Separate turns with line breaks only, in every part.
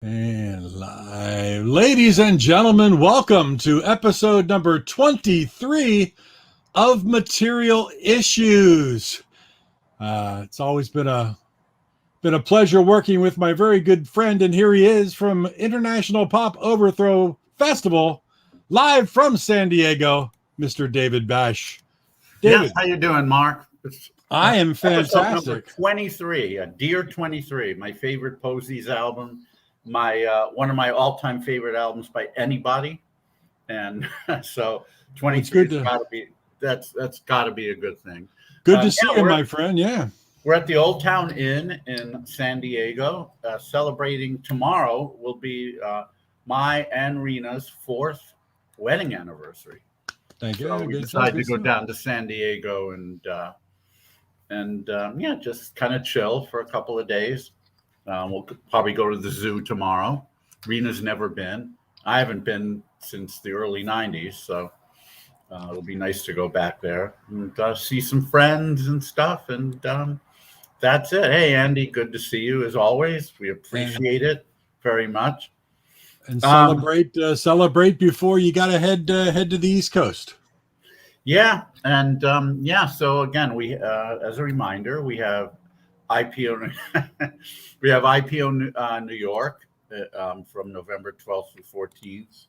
And live. Ladies and gentlemen, welcome to episode number 23 of Material Issues. It's always been a pleasure working with my very good friend, and here he is from International Pop Overthrow Festival, live from San Diego, Mr. David Bash. David.
Yes, how you doing, Mark?
I am
Episode number
fantastic.
23, a Dear 23, my favorite Posies album, one of my all-time favorite albums by anybody, and so 23 has got to be that's got to be a good thing.
Good to see you, my friend. Yeah,
we're at the Old Town Inn in San Diego, celebrating. Tomorrow will be my and Rena's 4th wedding anniversary.
Thank you.
So we decided to go down to San Diego and just kind of chill for a couple of days. We'll probably go to the zoo tomorrow. Rena's never been. I haven't been since the early 90s, so it'll be nice to go back there and see some friends and stuff. And that's it. Hey, Andy, good to see you as always. We appreciate it very much.
And celebrate before you got to head to the East Coast.
Yeah, and so again, we as a reminder, we have IPO New York from November 12th through 14th.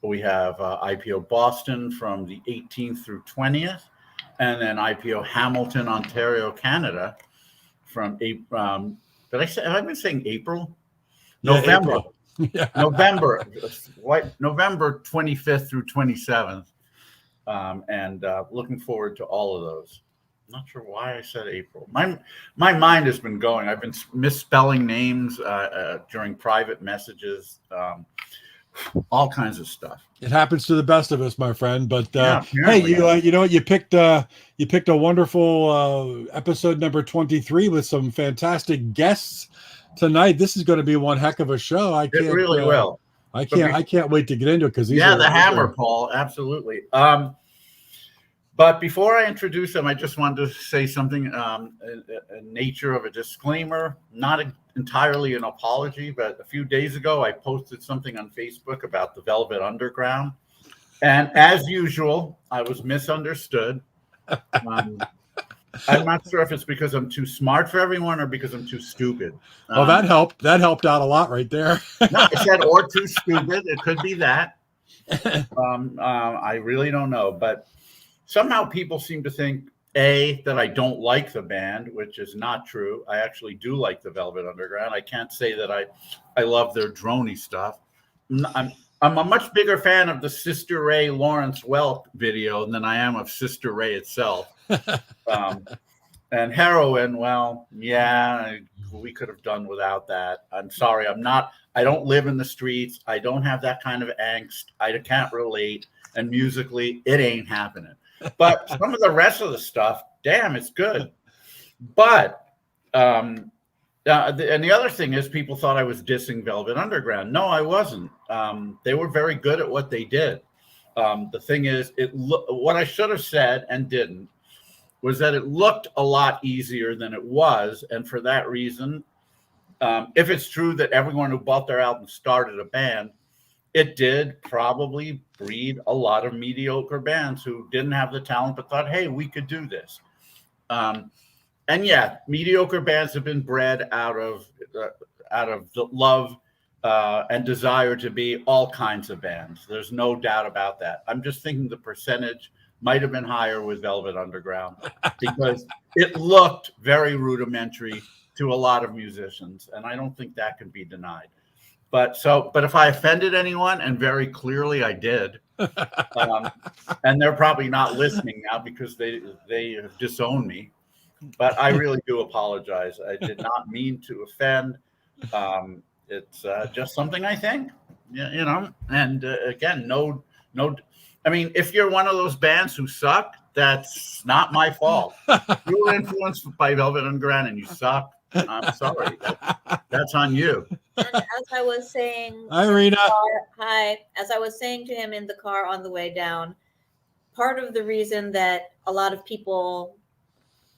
We have IPO Boston from the 18th through 20th, and then IPO Hamilton, Ontario, Canada from April. Have I been saying April? November.
April. Yeah.
November 25th through 27th. And looking forward to all of those. Not sure why I said April. My mind has been going. I've been misspelling names during private messages, all kinds of stuff.
It happens to the best of us, my friend. But hey, you know what? You picked a wonderful episode number 23 with some fantastic guests tonight. This is going to be one heck of a show. It
really will.
I can't wait to get into it because
the hammer, Paul, absolutely. But before I introduce them, I just wanted to say something in nature of a disclaimer, not entirely an apology, but a few days ago, I posted something on Facebook about the Velvet Underground. And as usual, I was misunderstood. I'm not sure if it's because I'm too smart for everyone or because I'm too stupid.
Oh, that helped. That helped out a lot right there.
No, I said or too stupid. It could be that. I really don't know. But somehow people seem to think, A, that I don't like the band, which is not true. I actually do like the Velvet Underground. I can't say that I love their droney stuff. I'm a much bigger fan of the Sister Ray Lawrence Welk video than I am of Sister Ray itself. And Heroin, well, yeah, we could have done without that. I'm sorry. I don't live in the streets. I don't have that kind of angst. I can't relate. And musically, it ain't happening. But some of the rest of the stuff, damn, it's good. But, and the other thing is people thought I was dissing Velvet Underground. No, I wasn't. They were very good at what they did. The thing is, what I should have said and didn't was that it looked a lot easier than it was. And for that reason, if it's true that everyone who bought their album started a band, it did probably breed a lot of mediocre bands who didn't have the talent but thought, hey, we could do this. And yeah, mediocre bands have been bred out of the love and desire to be all kinds of bands. There's no doubt about that. I'm just thinking the percentage might have been higher with Velvet Underground because it looked very rudimentary to a lot of musicians, and I don't think that can be denied. But if I offended anyone, and very clearly I did, and they're probably not listening now because they have disowned me, but I really do apologize. I did not mean to offend. It's just something I think, you know. And again, no. I mean, if you're one of those bands who suck, that's not my fault. You were influenced by Velvet Underground and you suck. I'm sorry. That's on you.
And as I was saying,
Irina.
As I was saying to him in the car on the way down, part of the reason that a lot of people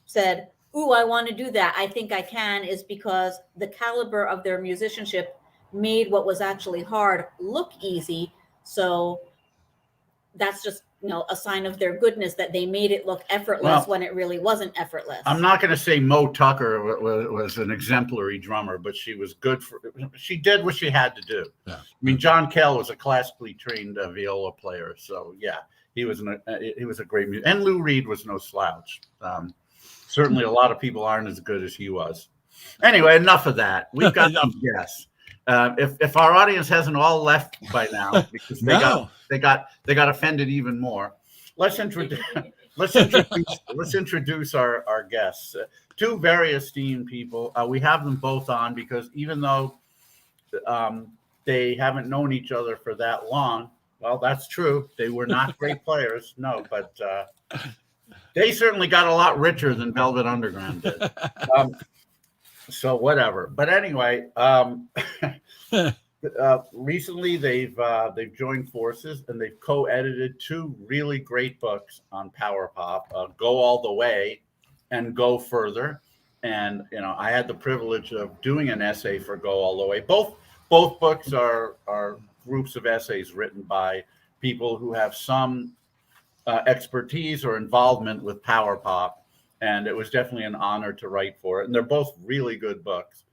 said, "Ooh, I want to do that. I think I can," is because the caliber of their musicianship made what was actually hard look easy. So that's just, a sign of their goodness that they made it look effortless when it really wasn't effortless.
I'm not going to say Mo Tucker was an exemplary drummer, but she was good she did what she had to do.
Yeah.
I mean, John Kell was a classically trained viola player. So yeah, he was a great musician. And Lou Reed was no slouch. Certainly a lot of people aren't as good as he was. Anyway, enough of that. We've got some guests. If our audience hasn't all left by now because they got offended even more, let's introduce our guests. Two very esteemed people. We have them both on because even though they haven't known each other for that long, well, that's true. They were not great players, no, but they certainly got a lot richer than Velvet Underground did. So whatever. But anyway, recently they've joined forces and they've co-edited two really great books on power pop, Go All the Way and Go Further. And I had the privilege of doing an essay for Go All the Way. Both books are groups of essays written by people who have some expertise or involvement with power pop. And it was definitely an honor to write for it. And they're both really good books.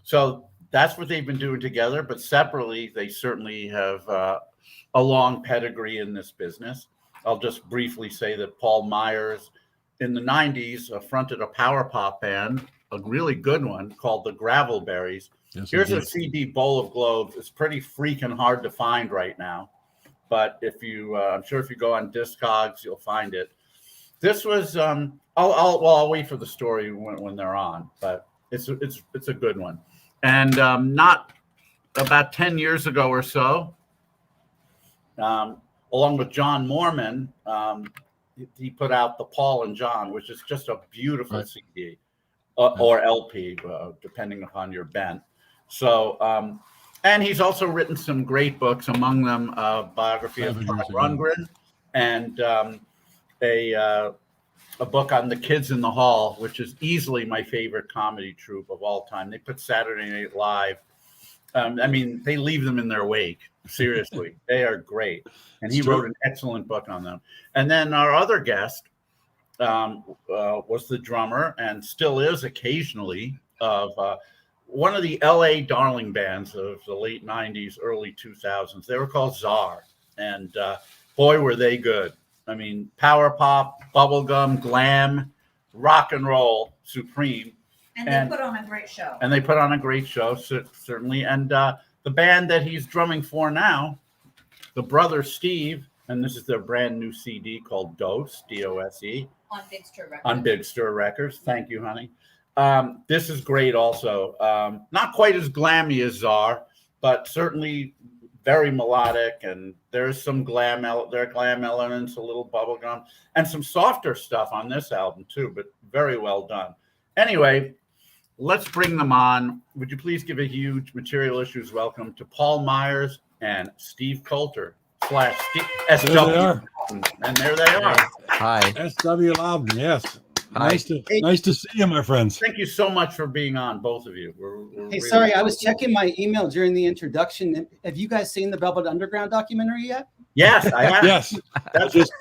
So that's what they've been doing together. But separately, they certainly have a long pedigree in this business. I'll just briefly say that Paul Myers in the 90s fronted a power pop band, a really good one called the Gravelberries. Yes, here's a CD, Bowl of Globes. It's pretty freaking hard to find right now. But I'm sure if you go on Discogs, you'll find it. This was I'll wait for the story when they're on, but it's a good one. And not about 10 years ago or so, along with John Moorman, he put out the Paul and John, which is just a beautiful CD or LP, depending upon your bent. So, and he's also written some great books, among them a biography of Todd Rundgren and a book on the Kids in the Hall, which is easily my favorite comedy troupe of all time. They put Saturday Night Live. They leave them in their wake. Seriously, they are great. And he wrote an excellent book on them. And then our other guest was the drummer, and still is occasionally, of one of the LA darling bands of the late 90s, early 2000s. They were called Czar. And boy, were they good. I mean, power pop, bubblegum, glam, rock and roll, supreme.
And they put on a great show.
And they put on a great show, certainly. And the band that he's drumming for now, the brother Steve, and this is their brand new CD called Dose, D-O-S-E.
On Big Stir Records.
On Big Stir Records. Thank you, honey. This is great also. Not quite as glammy as Czar, but certainly very melodic, and there's some glam elements, a little bubblegum, and some softer stuff on this album too, but very well done. Anyway, let's bring them on. Would you please give a huge Material Issues welcome to Paul Myers and Steve Coulter / SW Loudon. And there they are.
Hi.
SW Loudon, yes.
Hi.
Nice to see you, my friends.
Thank you so much for being on, both of you. We're
hey, sorry, I was checking my email during the introduction. Have you guys seen the Velvet Underground documentary yet?
Yes, I have.
Yes.
That's just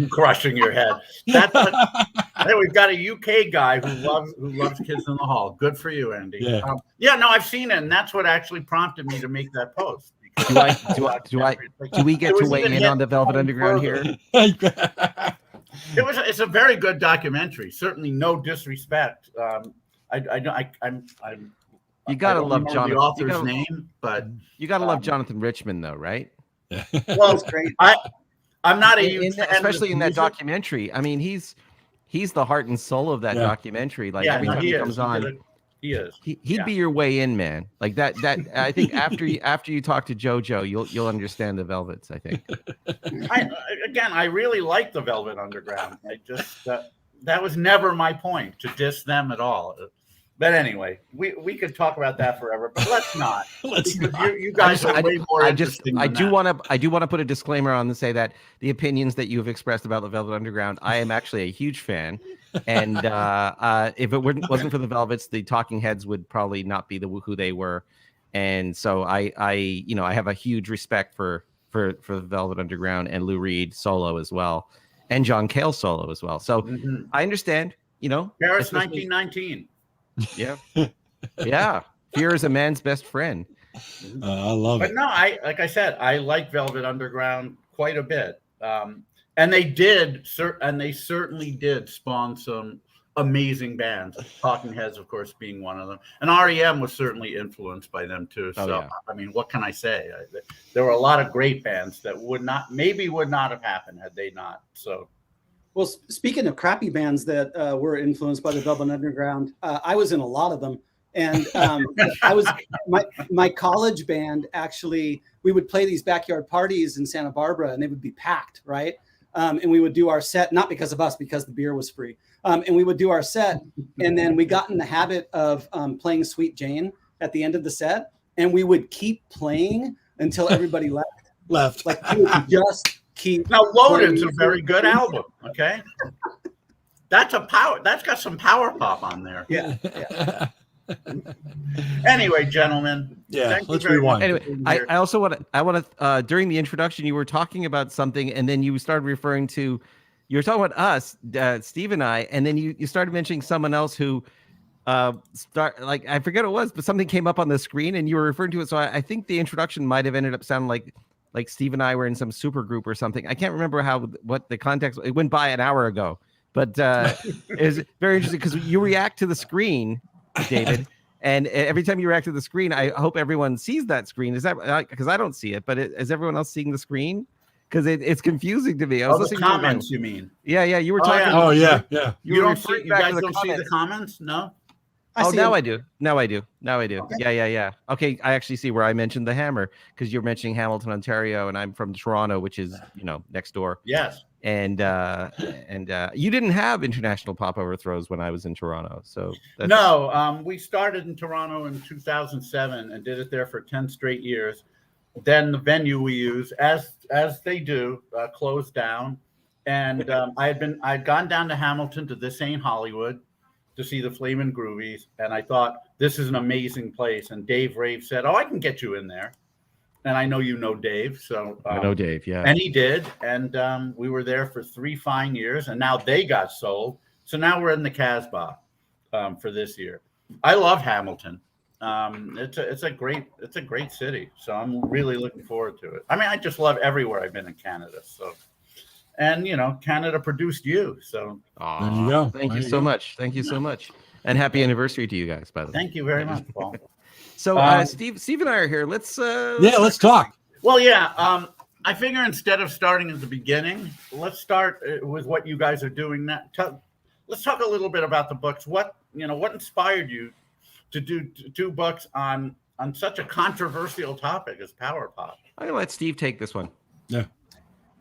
crushing your head. Hey, we've got a UK guy who loves Kids in the Hall. Good for you, Andy.
Yeah.
No, I've seen it, and that's what actually prompted me to make that post.
Do we get to weigh in on the Velvet Underground here?
It's a very good documentary. Certainly, no disrespect. You
gotta love Jonathan.
The author's name, but
you gotta love Jonathan Richman, though, right?
Well, it's great. I'm not a huge fan,
especially in that documentary. I mean, he's the heart and soul of that documentary. Like every time he comes on, he'd be your way in, man. Like that. I think after you talk to JoJo, you'll understand the Velvets. I think.
I really like the Velvet Underground. I just that was never my point to diss them at all. But anyway, we could talk about that forever, but let's not. You guys are way more interesting.
I do want to put a disclaimer on to say that the opinions that you have expressed about the Velvet Underground, I am actually a huge fan. And if it wasn't for the Velvets, the Talking Heads would probably not be who they were. And so I have a huge respect for the Velvet Underground and Lou Reed solo as well, and John Cale solo as well. So I understand,
Paris 1919.
Yeah. Yeah. Fear is a man's best friend.
I love it.
But no, like I said, I like Velvet Underground quite a bit. And they certainly did spawn some amazing bands. Talking Heads, of course, being one of them. And REM was certainly influenced by them too. So, I mean, what can I say? There were a lot of great bands that would not have happened had they not. So,
well, speaking of crappy bands that were influenced by the Velvet Underground, I was in a lot of them. And I was my college band. Actually, we would play these backyard parties in Santa Barbara, and they would be packed, right? And we would do our set, not because of us, because the beer was free. And we would do our set, and then we got in the habit of playing Sweet Jane at the end of the set, and we would keep playing until everybody left. Like we would just keep.
Now, Loaded's a very good album. Okay, that's got some power pop on there.
Yeah.
Anyway, gentlemen,
let's rewind.
Anyway, I also want to during the introduction you were talking about something, and then you started referring to, you were talking about us, Steve and I, and then you started mentioning someone else who I forget what it was, but something came up on the screen and you were referring to it. So I think the introduction might have ended up sounding like Steve and I were in some super group or something. I can't remember what the context. It went by an hour ago, but it was very interesting because you react to the screen, David, and every time you react to the screen, I hope everyone sees that screen. Is that because I don't see it, but is everyone else seeing the screen? Because it's confusing to me. I was listening
the comments, you mean?
Yeah, you were talking.
Oh yeah.
You guys don't see the comments? No.
Now I do. Okay. Yeah. Okay, I actually see where I mentioned the Hammer because you're mentioning Hamilton, Ontario, and I'm from Toronto, which is next door.
Yes.
And you didn't have international pop overthrows when I was in Toronto, so
no. We started in Toronto in 2007 and did it there for 10 straight years. Then the venue we use, as they do, closed down, and I'd gone down to Hamilton to This Ain't Hollywood to see the Flamin' Groovies, and I thought this is an amazing place. And Dave Rave said, "Oh, I can get you in there." And I know you know Dave, so
I know Dave, yeah.
And he did, and we were there for 3 fine years, and now they got sold. So now we're in the Casbah for this year. I love Hamilton. It's a great city, so I'm really looking forward to it. I mean, I just love everywhere I've been in Canada. So, and Canada produced you, so
there you go.
Thank you so much. Thank you so much, and happy anniversary to you guys, by the way.
Thank you very much, Paul.
So, Steve and I are here. Let's
talk.
Well, yeah. I figure instead of starting at the beginning, let's start with what you guys are doing now. Let's talk a little bit about the books. What inspired you to do books on such a controversial topic as power pop?
I'm gonna let Steve take this one.
Yeah.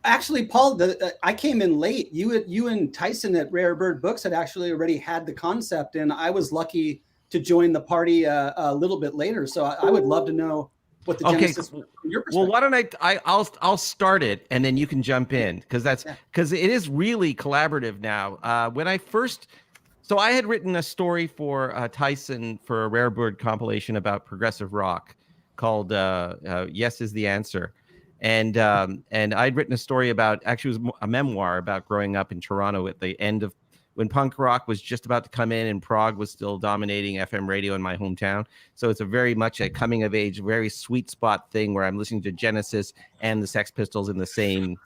Actually, Paul, I came in late. You and Tyson at Rare Bird Books had actually already had the concept, and I was lucky to join the party a little bit later. So I would love to know what the genesis from your perspective.
Well, why don't I'll start it and then you can jump in because it is really collaborative now. When I first, so I had written a story for Tyson for a Rare Bird compilation about progressive rock called Yes Is the Answer. And I'd written a story about, actually it was a memoir about growing up in Toronto at the end of when punk rock was just about to come in and prog was still dominating FM radio in my hometown. So it's a very much a coming of age, very sweet spot thing where I'm listening to Genesis and the Sex Pistols in the same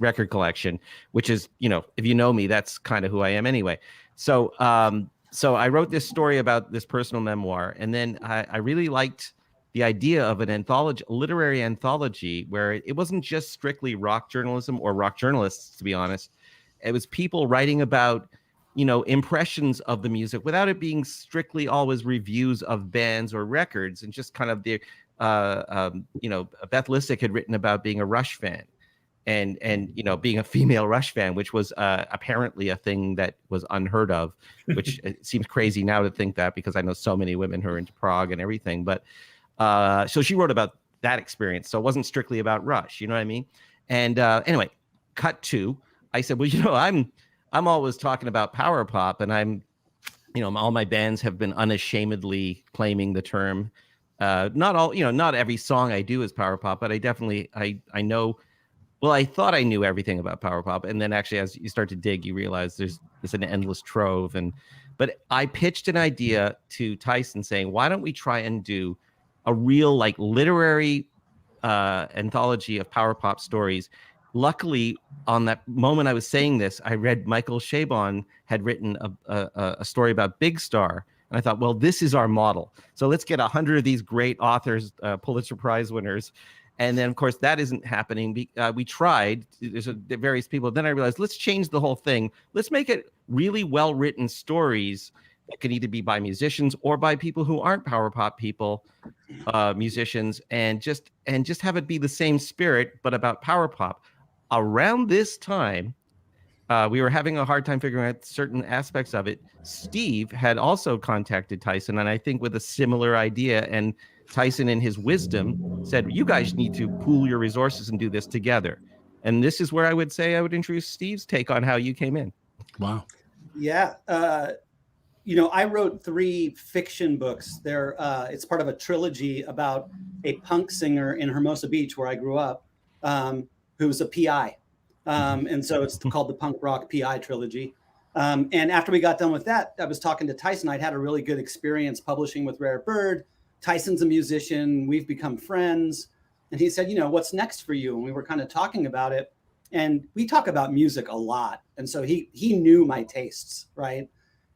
record collection, which is, if you know me, that's kind of who I am anyway. So I wrote this story about this personal memoir. And then I really liked the idea of an anthology, literary anthology, where it wasn't just strictly rock journalism or rock journalists, to be honest. It was people writing about, impressions of the music without it being strictly always reviews of bands or records, and just kind of the, Beth Lissick had written about being a Rush fan and being a female Rush fan, which was apparently a thing that was unheard of, which it seems crazy now to think that because I know so many women who are into prog and everything. But so she wrote about that experience. So it wasn't strictly about Rush, you know what I mean? And anyway, cut to, I said, well, I'm always talking about power pop, and I'm, all my bands have been unashamedly claiming the term. Not all, not every song I do is power pop, but I definitely, I know. Well, I thought I knew everything about power pop, and then actually, as you start to dig, you realize there's an endless trove. But I pitched an idea to Tyson saying, why don't we try and do a real like literary anthology of power pop stories? Luckily, on that moment I was saying this, I read Michael Chabon had written a story about Big Star. And I thought, well, this is our model. So let's get 100 of these great authors, Pulitzer Prize winners. And then, of course, that isn't happening. We tried. There's various people. Then I realized, let's change the whole thing. Let's make it really well-written stories that could either be by musicians or by people who aren't power pop people, musicians, and just have it be the same spirit, but about power pop. Around this time, we were having a hard time figuring out certain aspects of it. Steve had also contacted Tyson, and I think with a similar idea. And Tyson, in his wisdom, said, you guys need to pool your resources and do this together. And this is where I would say I would introduce Steve's take on how you came in.
Wow.
Yeah. I wrote 3 fiction books. It's part of a trilogy about a punk singer in Hermosa Beach, where I grew up, who was a PI. And so it's called the Punk Rock PI trilogy. And after we got done with that, I was talking to Tyson. I'd had a really good experience publishing with Rare Bird. Tyson's a musician. We've become friends. And he said, what's next for you? And we were kind of talking about it. And we talk about music a lot. And so he knew my tastes, right?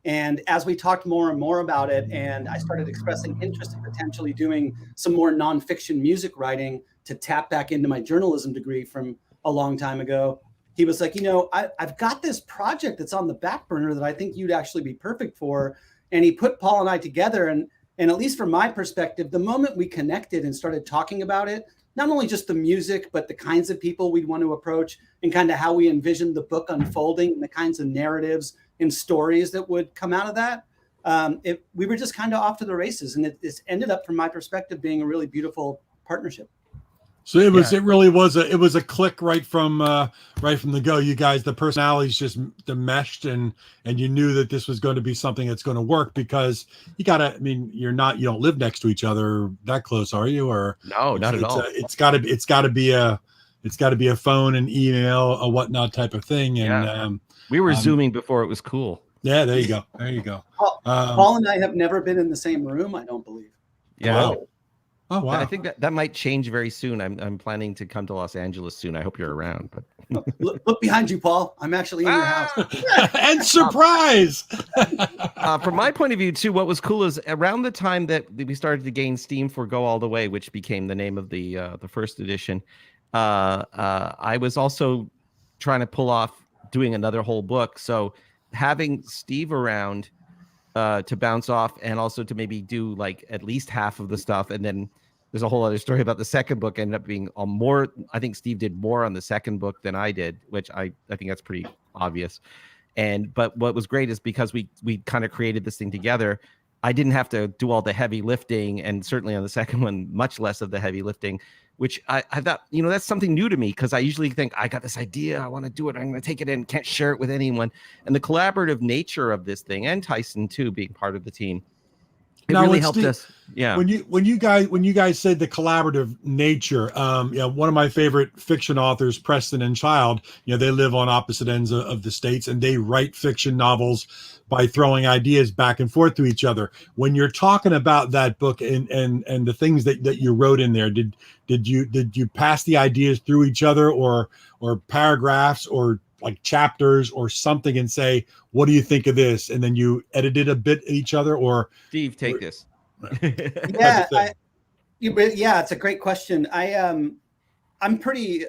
And as we talked more and more about it, and I started expressing interest in potentially doing some more nonfiction music writing to tap back into my journalism degree from a long time ago, he was like, I've got this project that's on the back burner that I think you'd actually be perfect for. And he put Paul and I together. And at least from my perspective, the moment we connected and started talking about it, not only just the music, but the kinds of people we'd want to approach and kind of how we envisioned the book unfolding and the kinds of narratives and stories that would come out of that, we were just kind of off to the races. And it's ended up, from my perspective, being a really beautiful partnership.
So it really was a click right from the go. You guys, the personalities just meshed, and you knew that this was going to be something that's going to work, because you don't live next to each other that close, are you? Or
no, not at all.
It's got to be a phone and email, a whatnot type of thing. And
we were Zooming before it was cool.
Yeah, there you go.
Paul and I have never been in the same room, I don't believe.
Yeah.
Wow. Oh wow!
I think that might change very soon. I'm planning to come to Los Angeles soon. I hope you're around. But
look behind you, Paul. I'm actually in your house.
And surprise!
From my point of view, too, what was cool is around the time that we started to gain steam for Go All the Way, which became the name of the first edition. I was also trying to pull off doing another whole book. So having Steve around to bounce off, and also to maybe do like at least half of the stuff, and then there's a whole other story about the second book ended up being more. I think Steve did more on the second book than I did, which I think that's pretty obvious. But what was great is because we kind of created this thing together, I didn't have to do all the heavy lifting, and certainly on the second one, much less of the heavy lifting, which I thought, that's something new to me, because I usually think I got this idea, I want to do it, I'm going to take it in, can't share it with anyone. And the collaborative nature of this thing, and Tyson too being part of the team, it really helped us. Yeah.
When you guys said the collaborative nature, one of my favorite fiction authors, Preston and Child, they live on opposite ends of the states, and they write fiction novels by throwing ideas back and forth to each other. When you're talking about that book and the things that you wrote in there, did you pass the ideas through each other, or paragraphs, or like chapters or something, and say, what do you think of this? And then you edited a bit each other, or
Steve, take this.
Yeah. It's a great question. I'm pretty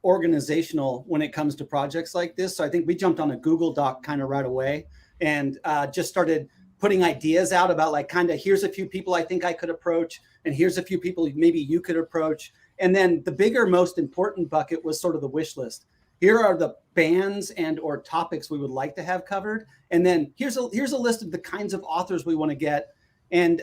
organizational when it comes to projects like this. So I think we jumped on a Google Doc kind of right away, and just started putting ideas out about like, kind of, here's a few people I think I could approach, and here's a few people maybe you could approach. And then the bigger, most important bucket was sort of the wish list. Here are the bands and or topics we would like to have covered. And then here's a list of the kinds of authors we want to get. And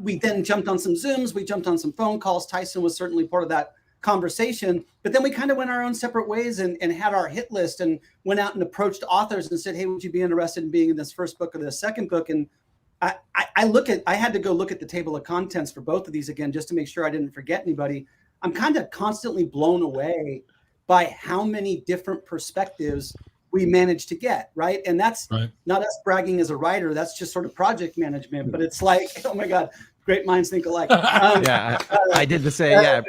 we then jumped on some Zooms, we jumped on some phone calls. Tyson was certainly part of that conversation, but then we kind of went our own separate ways and had our hit list and went out and approached authors and said, hey, would you be interested in being in this first book or the second book? And I had to go look at the table of contents for both of these again, just to make sure I didn't forget anybody. I'm kind of constantly blown away by how many different perspectives we managed to get, right? And that's not us bragging as a writer. That's just sort of project management. But it's like, oh my God, great minds think alike.
I did the same.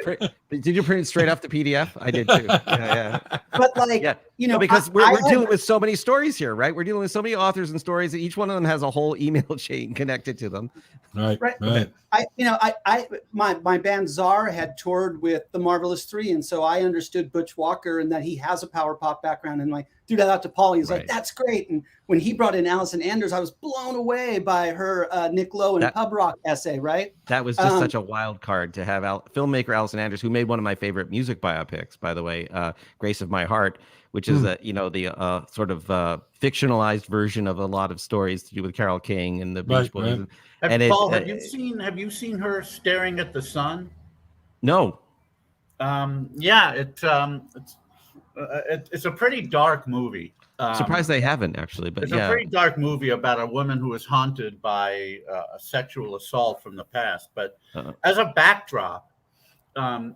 Did you print it straight off the PDF? I did too.
But like, you know,
because we're dealing with so many stories here, right? We're dealing with so many authors and stories that each one of them has a whole email chain connected to them.
Right. My band Czar had toured with the Marvelous Three, and so I understood Butch Walker and that he has a power pop background, and like threw that out to Paul. He's like, "That's great." And when he brought in Allison Anders, I was blown away by her Nick Lowe and Pub Rock essay. Right.
That was just such a wild card to have filmmaker Allison Anders, who made one of my favorite music biopics, by the way, "Grace of My Heart," which is the sort of fictionalized version of a lot of stories to do with Carole King and the Beach Boys.
Right. Paul, have you seen her staring at the sun?
No.
It's a pretty dark movie.
Surprised they haven't actually, but
it's a pretty dark movie about a woman who is haunted by a sexual assault from the past. But as a backdrop, I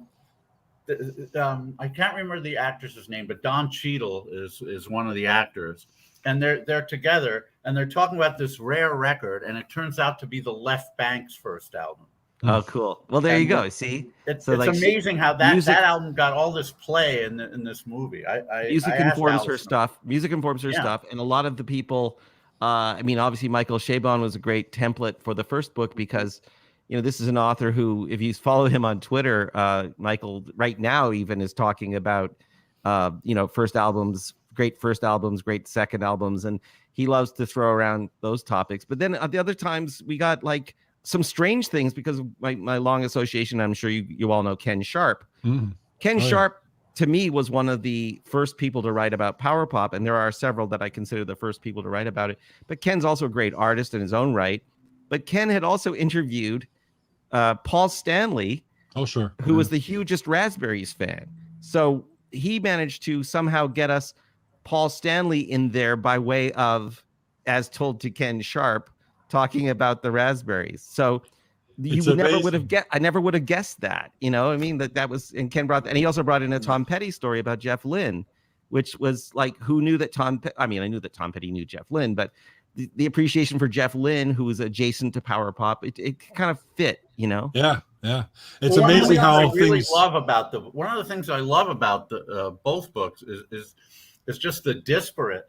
can't remember the actress's name, but Don Cheadle is one of the actors, and they're together and they're talking about this rare record, and it turns out to be the Left Bank's first album.
Oh, cool. Well, there you go. See,
it's amazing how that album got all this play in this movie.
Music informs her stuff. Music informs her stuff, and a lot of the people. I mean, obviously, Michael Chabon was a great template for the first book because, you know, this is an author who, if you follow him on Twitter, Michael right now even is talking about, first albums, great second albums, and he loves to throw around those topics. But then at the other times, we got like some strange things because of my long association. I'm sure you all know Ken Sharp. Ken Sharp, to me, was one of the first people to write about power pop, and there are several that I consider the first people to write about it. But Ken's also a great artist in his own right. But Ken had also interviewed Paul Stanley, who was the hugest Raspberries fan. So he managed to somehow get us Paul Stanley in there by way of, as told to Ken Sharp, talking about the Raspberries. So I never would have guessed that. You know, I mean, that was, and Ken and he also brought in a Tom Petty story about Jeff Lynne, which was like, who knew that I knew that Tom Petty knew Jeff Lynne, but the appreciation for Jeff Lynne, who was adjacent to power pop, it kind of fit, you know?
Yeah. It's amazing how
one of the things I love about the both books is just the disparate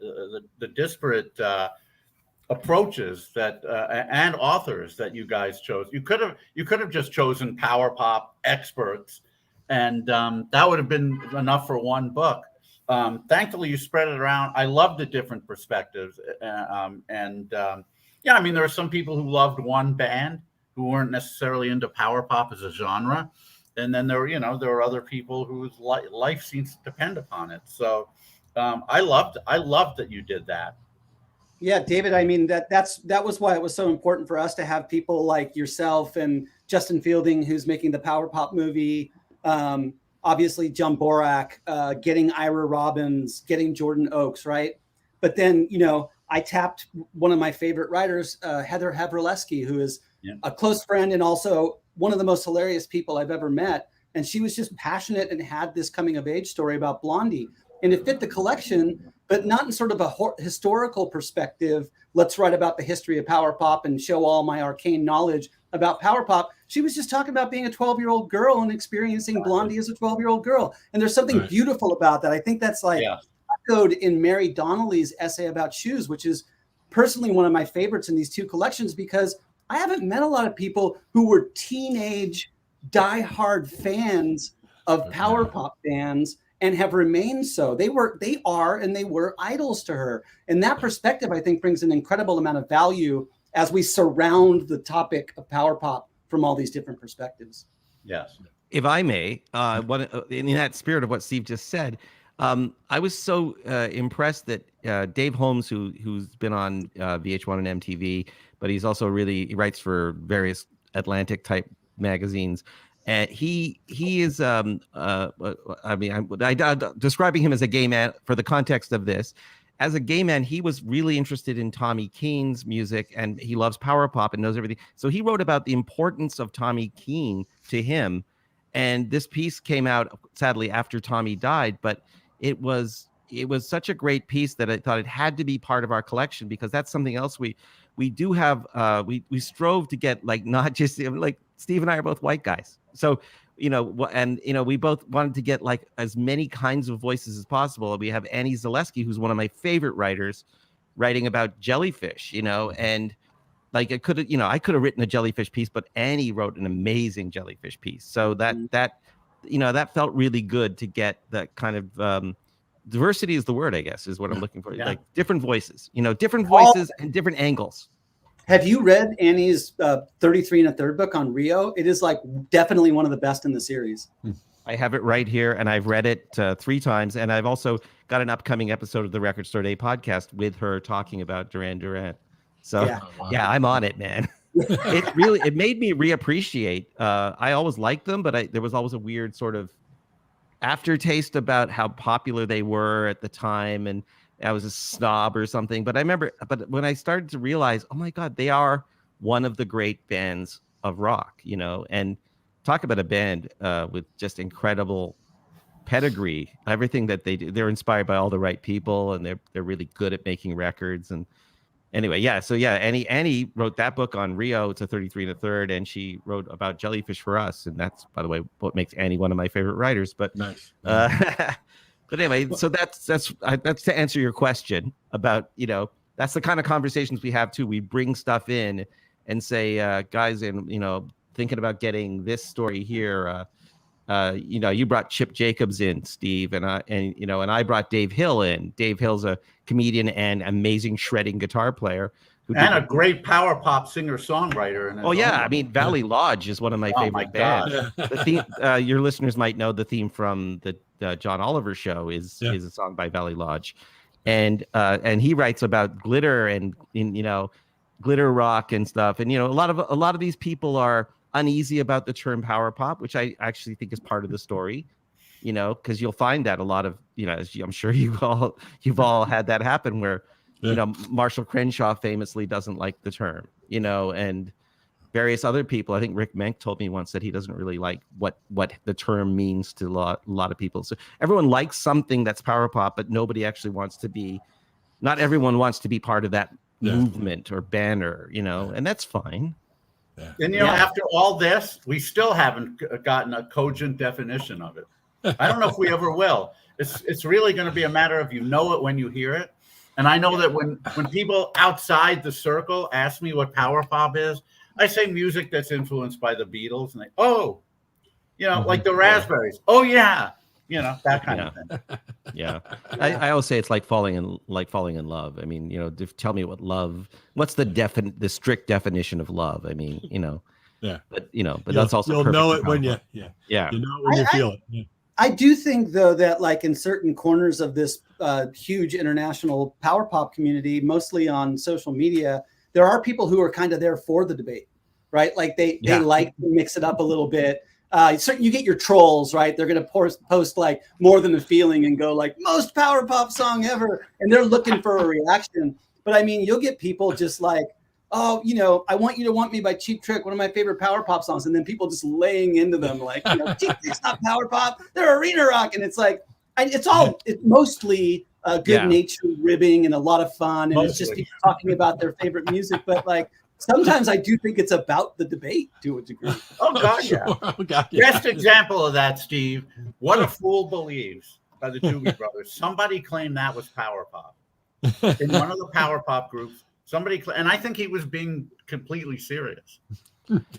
approaches that and authors that you guys chose. You could have just chosen power pop experts, and that would have been enough for one book. Thankfully, you spread it around. I love the different perspectives, I mean, there are some people who loved one band who weren't necessarily into power pop as a genre, and then there were other people whose life seems to depend upon it. So I loved that you did that.
Yeah, David, I mean, that was why it was so important for us to have people like yourself and Justin Fielding, who's making the power pop movie, obviously John Borak, getting Ira Robbins, getting Jordan Oakes, right? But then, I tapped one of my favorite writers, Heather Havrilesky, who is a close friend and also one of the most hilarious people I've ever met. And she was just passionate and had this coming of age story about Blondie. And it fit the collection, but not in sort of a historical perspective. Let's write about the history of power pop and show all my arcane knowledge about power pop. She was just talking about being a 12-year-old girl and experiencing Blondie as a 12-year-old girl. And there's something beautiful about that. I think that's echoed in Mary Donnelly's essay about shoes, which is personally one of my favorites in these two collections, because I haven't met a lot of people who were teenage diehard fans of power pop bands and have remained so. They were idols to her. And that perspective, I think, brings an incredible amount of value as we surround the topic of power pop from all these different perspectives.
Yes.
If I may, in that spirit of what Steve just said, I was so impressed that Dave Holmes, who's been on VH1 and MTV, but he's also he writes for various Atlantic type magazines, And he is I mean, describing him as a gay man for the context of this. As a gay man, he was really interested in Tommy Keane's music, and he loves power pop and knows everything. So he wrote about the importance of Tommy Keane to him. And this piece came out, sadly, after Tommy died, but it was such a great piece that I thought it had to be part of our collection, because that's something else we do have. We strove to get, like, not just like Steve and I are both white guys. So, and we both wanted to get like as many kinds of voices as possible. We have Annie Zaleski, who's one of my favorite writers, writing about jellyfish, and like I could have written a jellyfish piece, but Annie wrote an amazing jellyfish piece. So that felt really good to get that kind of diversity is the word, I guess, is what I'm looking for. Yeah. Like different voices, different voices and different angles.
Have you read Annie's 33 1/3 book on Rio? It is like definitely one of the best in the series.
I have it right here, and I've read it 3 times, and I've also got an upcoming episode of the Record Store Day podcast with her talking about Duran Duran. So yeah, I'm on it, man. It made me reappreciate. I always liked them, but there was always a weird sort of aftertaste about how popular they were at the time, and I was a snob or something. But when I started to realize, oh my God, they are one of the great bands of rock, and talk about a band with just incredible pedigree. Everything that they do, they're inspired by all the right people, and they're really good at making records. And anyway, Annie wrote that book on Rio. It's a 33 1/3, and she wrote about jellyfish for us, and that's, by the way, what makes Annie one of my favorite writers. But nice. But anyway, so that's to answer your question about, that's the kind of conversations we have too. We bring stuff in and say, guys, and thinking about getting this story here. You brought Chip Jacobs in, Steve, and I brought Dave Hill in. Dave Hill's a comedian and amazing shredding guitar player.
And a great power pop singer-songwriter.
Oh, yeah. I mean, Valley Lodge is one of my favorite bands. The theme, your listeners might know the theme from the John Oliver show is a song by Valley Lodge. And he writes about glitter and glitter rock and stuff. And, a lot of these people are uneasy about the term power pop, which I actually think is part of the story, because you'll find that a lot of, as I'm sure you've all had that happen where, Marshall Crenshaw famously doesn't like the term, and various other people. I think Rick Menck told me once that he doesn't really like what the term means to a lot of people. So everyone likes something that's power pop, but nobody actually not everyone wants to be part of that movement or banner, and that's fine.
Yeah. And, after all this, we still haven't gotten a cogent definition of it. I don't know if we ever will. It's really going to be a matter of it when you hear it. And I know that when people outside the circle ask me what power pop is, I say music that's influenced by the Beatles, and like the Raspberries. Oh yeah, that kind of thing.
Yeah, I always say it's like falling in love. I mean, tell me what's the strict definition of love? I mean, but that's also
you'll know it when you feel it. Yeah.
I do think, though, that like in certain corners of this huge international power pop community, mostly on social media, there are people who are kind of there for the debate, right? Like they like to mix it up a little bit. You get your trolls, right? They're going to post like More Than a Feeling and go like most power pop song ever. And they're looking for a reaction. But I mean, you'll get people just like, oh, I Want You to Want Me by Cheap Trick, one of my favorite power pop songs. And then people just laying into them like, Cheap Trick's not power pop, they're arena rock. And it's like, it's mostly good-natured ribbing and a lot of fun. And it's just people talking about their favorite music. But like, sometimes I do think it's about the debate to a degree.
Oh, God, yeah. Oh, God, yeah. Best example of that, Steve, What a Fool Believes by the Doobie Brothers. Somebody claimed that was power pop. In one of the power pop groups, and I think he was being completely serious.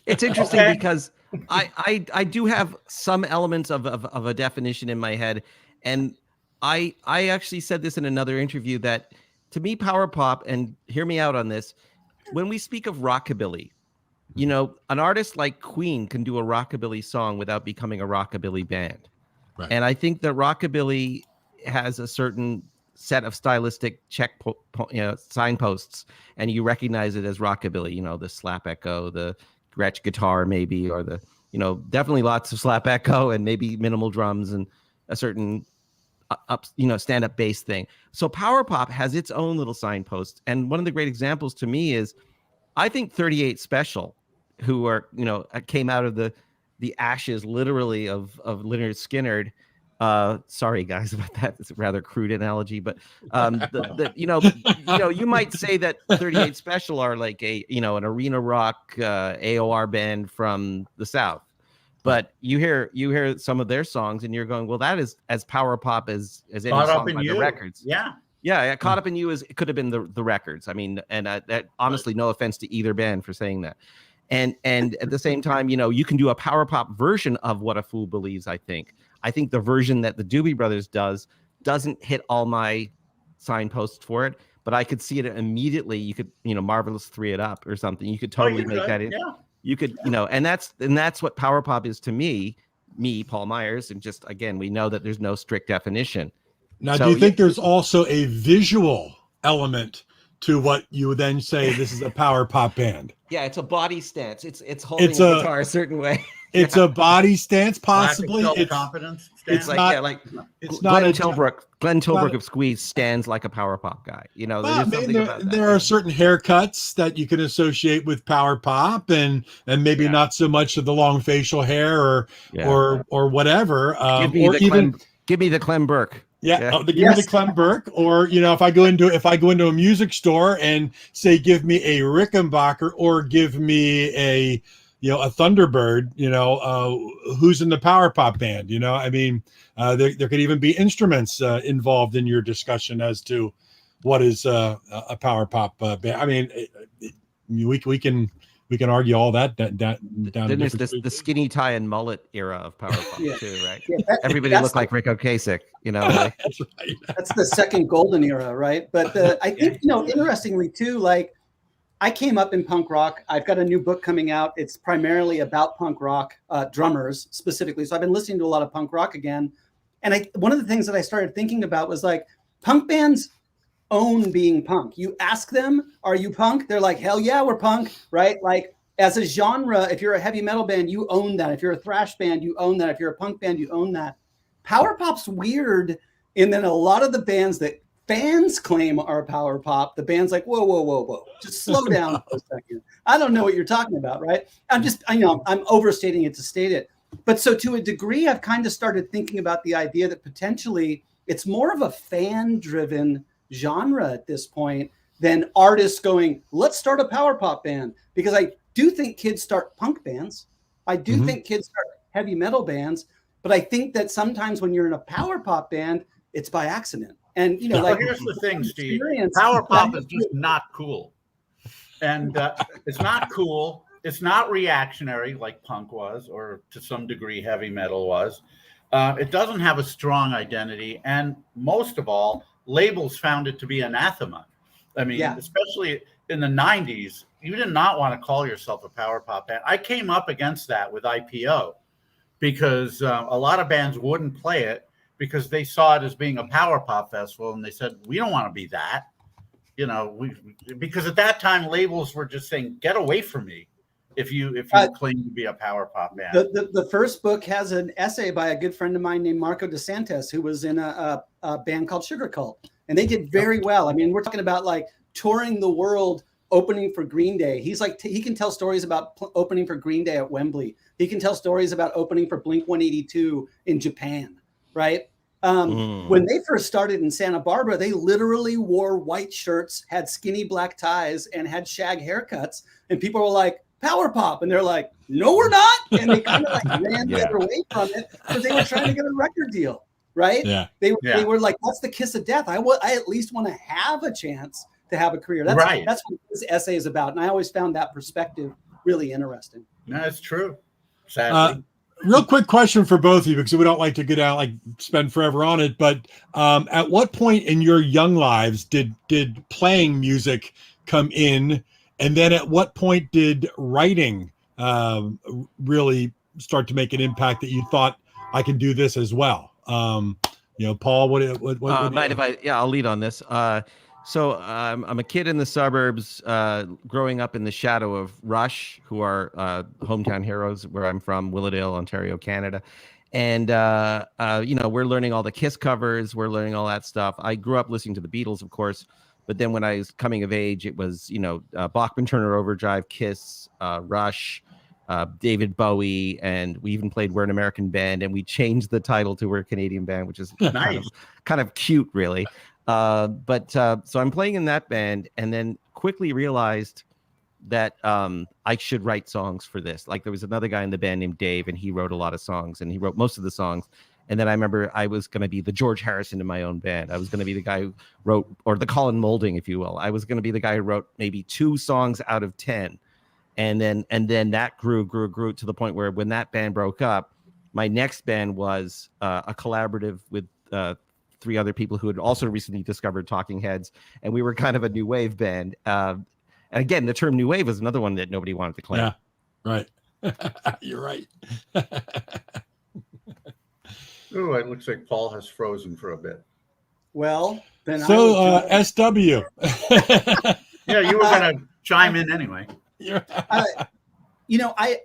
It's interesting because I do have some elements of a definition in my head. And I actually said this in another interview that to me, power pop, and hear me out on this, when we speak of rockabilly, an artist like Queen can do a rockabilly song without becoming a rockabilly band. Right. And I think that rockabilly has a certain set of stylistic signposts, and you recognize it as rockabilly, the slap echo, the Gretsch guitar maybe, or the definitely lots of slap echo and maybe minimal drums and a certain stand-up bass thing. So power pop has its own little signpost. And one of the great examples to me is, I think 38 Special, who are, came out of the ashes literally of Lynyrd Skynyrd. Sorry guys about that. It's a rather crude analogy, but you might say that 38 Special are like an arena rock AOR band from the South. But you hear some of their songs and you're going, well, that is as power pop as any song by the Records. Yeah. Caught Up in You it could have been the Records. I mean, and that honestly, no offense to either band for saying that. And at the same time, you can do a power pop version of What a Fool Believes. I think the version that the Doobie Brothers doesn't hit all my signposts for it, but I could see it immediately. You could, Marvelous 3 It Up or something. You could totally make that in. Yeah. You could, and that's what power pop is to me, Paul Myers. And just, again, we know that there's no strict definition.
Now, do you think there's also a visual element to what you would then say this is a power pop band?
Yeah, it's a body stance. It's holding a guitar a certain way.
It's a body stance, possibly.
Self-confidence stance.
It's like it's Glenn Tilbrook. Glenn Tilbrook of Squeeze stands like a power pop guy. There's something about that.
There are certain haircuts that you can associate with power pop, and maybe not so much of the long facial hair or whatever.
Give me the Clem Burke.
Give me the Clem Burke, or if I go into a music store and say, give me a Rickenbacker or give me a Thunderbird, who's in the power pop band? There could even be instruments involved in your discussion as to what is a power pop band. I mean, we can argue all that down.
Then there's the skinny tie and mullet era of power pop too, right? Yeah, everybody looked like Rick Ocasek,
That's right.
That's the second golden era, right? But I think interestingly too, like, I came up in punk rock. I've got a new book coming out. It's primarily about punk rock drummers specifically. So I've been listening to a lot of punk rock again. And one of the things that I started thinking about was like, punk bands own being punk. You ask them, are you punk? They're like, hell yeah, we're punk, right? Like, as a genre, if you're a heavy metal band, you own that. If you're a thrash band, you own that. If you're a punk band, you own that. Power pop's weird. And then a lot of the bands that fans claim are power pop, the band's like, whoa, just slow down for a second. I don't know what you're talking about, right? I'm overstating it to state it. But so to a degree, I've kind of started thinking about the idea that potentially it's more of a fan-driven genre at this point than artists going, let's start a power pop band. Because I do think kids start punk bands. I do think kids start heavy metal bands. But I think that sometimes when you're in a power pop band, it's by accident. And
here's the thing, Steve. Power pop is just not cool, and it's not cool. It's not reactionary like punk was, or to some degree heavy metal was. It doesn't have a strong identity, and most of all, labels found it to be anathema. I mean, especially in the 90s, you did not want to call yourself a power pop band. I came up against that with IPO because a lot of bands wouldn't play it, because they saw it as being a power pop festival, and they said, we don't want to be that, because at that time labels were just saying, get away from me if you claim to be a power pop band.
The first book has an essay by a good friend of mine named Marco DeSantis, who was in a band called Sugar Cult, and they did very well. I mean, we're talking about like touring the world, opening for Green Day. He's like, he can tell stories about opening for Green Day at Wembley. He can tell stories about opening for Blink-182 in Japan, right? When they first started in Santa Barbara, they literally wore white shirts, had skinny black ties, and had shag haircuts. And people were like, power pop. And they're like, no, we're not. And they kind of like ran the other way from it because they were trying to get a record deal, right?
Yeah.
They were like, that's the kiss of death. I at least want to have a chance to have a career. That's what this essay is about. And I always found that perspective really interesting.
That's true. Sadly.
Real quick question for both of you, because we don't like to get out, like spend forever on it. But at what point in your young lives did playing music come in? And then at what point did writing really start to make an impact that you thought, I can do this as well? Paul, what
mind if I'll lead on this. So I'm a kid in the suburbs, growing up in the shadow of Rush, who are hometown heroes where I'm from, Willowdale, Ontario, Canada. And, we're learning all the Kiss covers. We're learning all that stuff. I grew up listening to the Beatles, of course. But then when I was coming of age, it was, Bachman Turner Overdrive, Kiss, Rush, David Bowie, and we even played We're an American Band, and we changed the title to We're a Canadian Band, which is
nice.
kind of cute, really. So I'm playing in that band, and then quickly realized that I should write songs for this. Like, there was another guy in the band named Dave, and he wrote a lot of songs, and he wrote most of the songs. And then I remember I was going to be the George Harrison in my own band. I was going to be the guy who wrote, or the Colin Moulding, if you will. I was going to be the guy who wrote maybe 2 songs out of 10. And then that grew to the point where when that band broke up, my next band was a collaborative with 3 other people who had also recently discovered Talking Heads, and we were kind of a new wave band. And again, the term new wave was another one that nobody wanted to claim.
Yeah, right. You're right.
Oh, it looks like Paul has frozen for a bit.
Well, then
so SW.
Yeah, you were going to chime in anyway.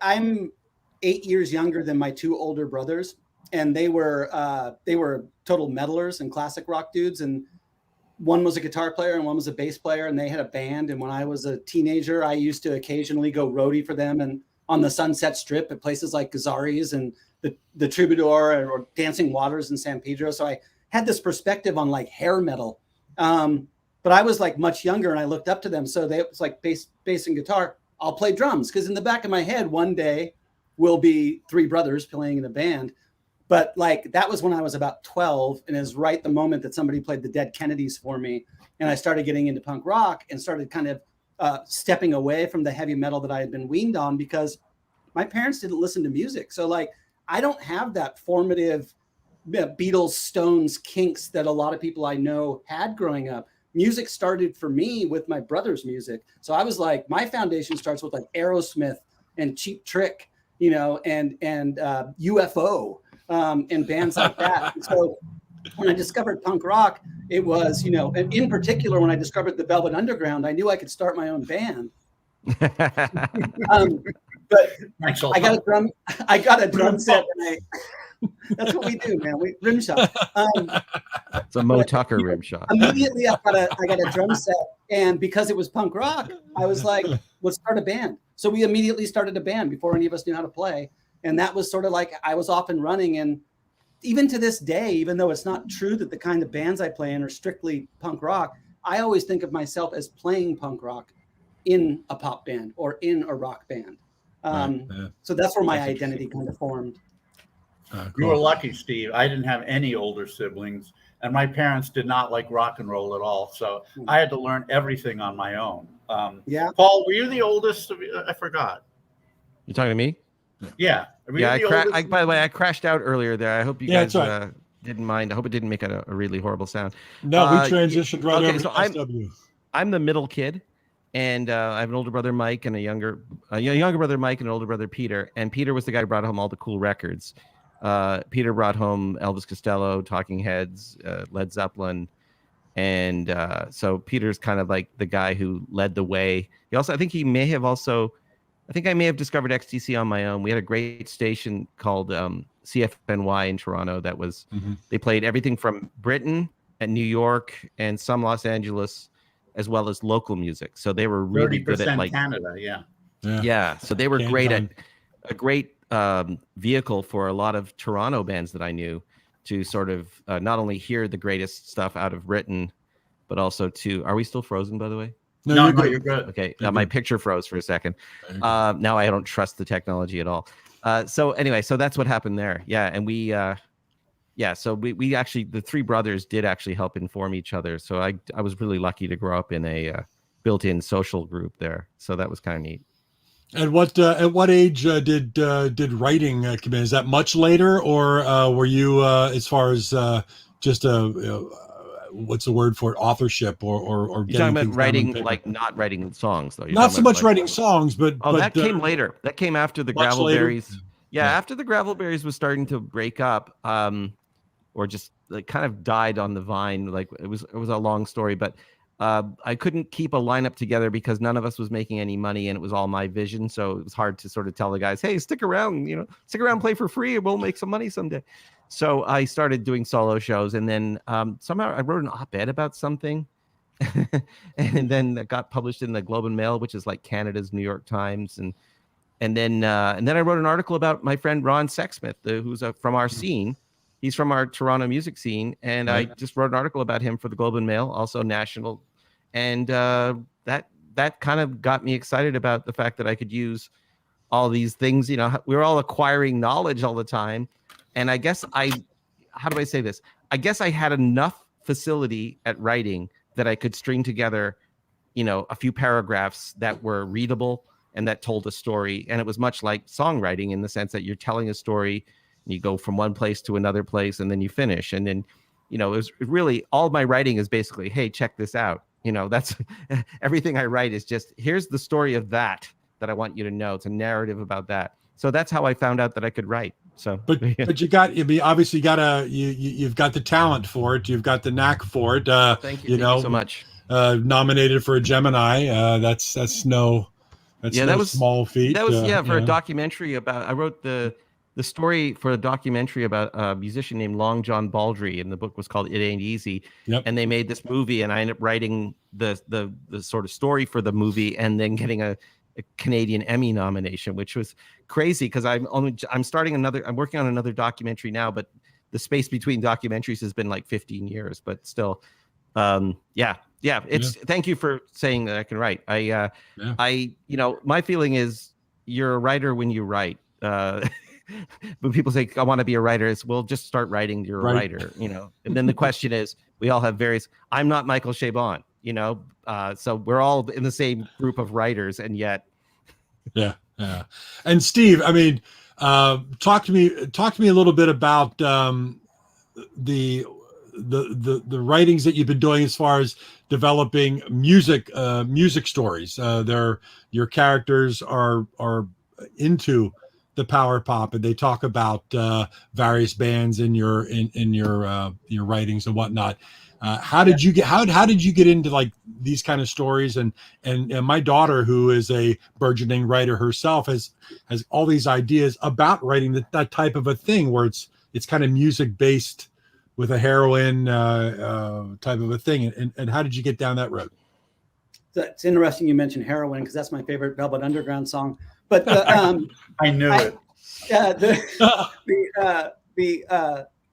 I'm 8 years younger than my 2 older brothers, and they were total metalers and classic rock dudes. And one was a guitar player and one was a bass player, and they had a band. And when I was a teenager, I used to occasionally go roadie for them and on the Sunset Strip at places like Gazzari's and the Troubadour or Dancing Waters in San Pedro. So I had this perspective on like hair metal. But I was like much younger and I looked up to them. So it was like bass and guitar. I'll play drums, because in the back of my head, one day we'll be 3 brothers playing in a band. But like, that was when I was about 12, and it was right the moment that somebody played the Dead Kennedys for me. And I started getting into punk rock and started kind of stepping away from the heavy metal that I had been weaned on, because my parents didn't listen to music. So like, I don't have that formative Beatles, Stones, Kinks that a lot of people I know had growing up. Music started for me with my brother's music. So I was like, my foundation starts with like Aerosmith and Cheap Trick, and UFO. And bands like that. And so when I discovered punk rock, it was, and in particular, when I discovered the Velvet Underground, I knew I could start my own band. But I got a drum set, and that's what we do, man. We rim shot.
It's a Mo Tucker rim shot.
Immediately, I got a drum set, and because it was punk rock, I was like, let's start a band. So we immediately started a band before any of us knew how to play. And that was sort of like, I was off and running. And even to this day, even though it's not true that the kind of bands I play in are strictly punk rock, I always think of myself as playing punk rock in a pop band or in a rock band. So that's where my identity kind of formed.
Cool. You were lucky, Steve. I didn't have any older siblings, and my parents did not like rock and roll at all. So I had to learn everything on my own. Paul, were you the oldest? I forgot.
You talking to me?
Yeah.
By the way, I crashed out earlier there. I hope you guys didn't mind. I hope it didn't make a really horrible sound.
No, we transitioned right over to SW.
I'm the middle kid, and I have an older brother, Mike, and a younger brother, Mike, and an older brher, Peter. And Peter was the guy who brought home all the cool records. Peter brought home Elvis Costello, Talking Heads, Led Zeppelin. And so Peter's kind of like the guy who led the way. I may have discovered XTC on my own. We had a great station called CFNY in Toronto that was, they played everything from Britain and New York and some Los Angeles, as well as local music. So they were really good at like
Canada,
yeah. So they were great at a great vehicle for a lot of Toronto bands that I knew to sort of not only hear the greatest stuff out of Britain, but also to, are we still frozen, by the way?
No, you're good.
Okay, my picture froze for a second. Now I don't trust the technology at all. So anyway, so that's what happened there. Yeah, and we actually, the 3 brothers did actually help inform each other. So I was really lucky to grow up in a built-in social group there. So that was kind of neat.
At what age did writing come in? Is that much later, or were you as far as just what's the word for it? Authorship or
you're talking about writing, like not writing songs though.
Not so much writing songs, but
that came later. That came after the Gravelberries. After the Gravelberries was starting to break up, or just like kind of died on the vine. Like it was a long story, but I couldn't keep a lineup together because none of us was making any money, and it was all my vision. So it was hard to sort of tell the guys, hey, stick around, play for free, and we'll make some money someday. So I started doing solo shows, and then somehow I wrote an op-ed about something, and then that got published in the Globe and Mail, which is like Canada's New York Times, and then I wrote an article about my friend Ron Sexsmith, who's from our scene. He's from our Toronto music scene, and I just wrote an article about him for the Globe and Mail, also national, and that kind of got me excited about the fact that I could use all these things. We were all acquiring knowledge all the time. And I guess how do I say this? I guess I had enough facility at writing that I could string together, a few paragraphs that were readable and that told a story. And it was much like songwriting in the sense that you're telling a story, and you go from one place to another place, and then you finish. And then, it was really all my writing is basically, hey, check this out. That's everything I write is just, here's the story of that I want you to know. It's a narrative about that. So that's how I found out that I could write. So, but you've got the talent for it. You've got the knack for it. Thank you so much.
Nominated for a Gemini. That's no small feat.
That was for a documentary about. I wrote the story for a documentary about a musician named Long John Baldry, and the book was called It Ain't Easy.
Yep.
And they made this movie, and I ended up writing the sort of story for the movie, and then getting a Canadian Emmy nomination, which was crazy because I'm working on another documentary now, but the space between documentaries has been like 15 years, but still, thank you for saying that I can write. My feeling is you're a writer when you write. When people say, I want to be a writer, it's, well, just start writing. You're a writer, and then the question is, we all have I'm not Michael Chabon, so we're all in the same group of writers, and yet.
Yeah. And Steve, I mean, talk to me a little bit about the writings that you've been doing as far as developing music stories. Your characters are into the power pop, and they talk about various bands in your writings and whatnot. How did you get into like these kind of stories? And my daughter, who is a burgeoning writer herself, has all these ideas about writing that type of a thing where it's kind of music based with a heroine type of a thing. And how did you get down that road?
It's interesting you mentioned heroine, because that's my favorite Velvet Underground song. But
I knew it.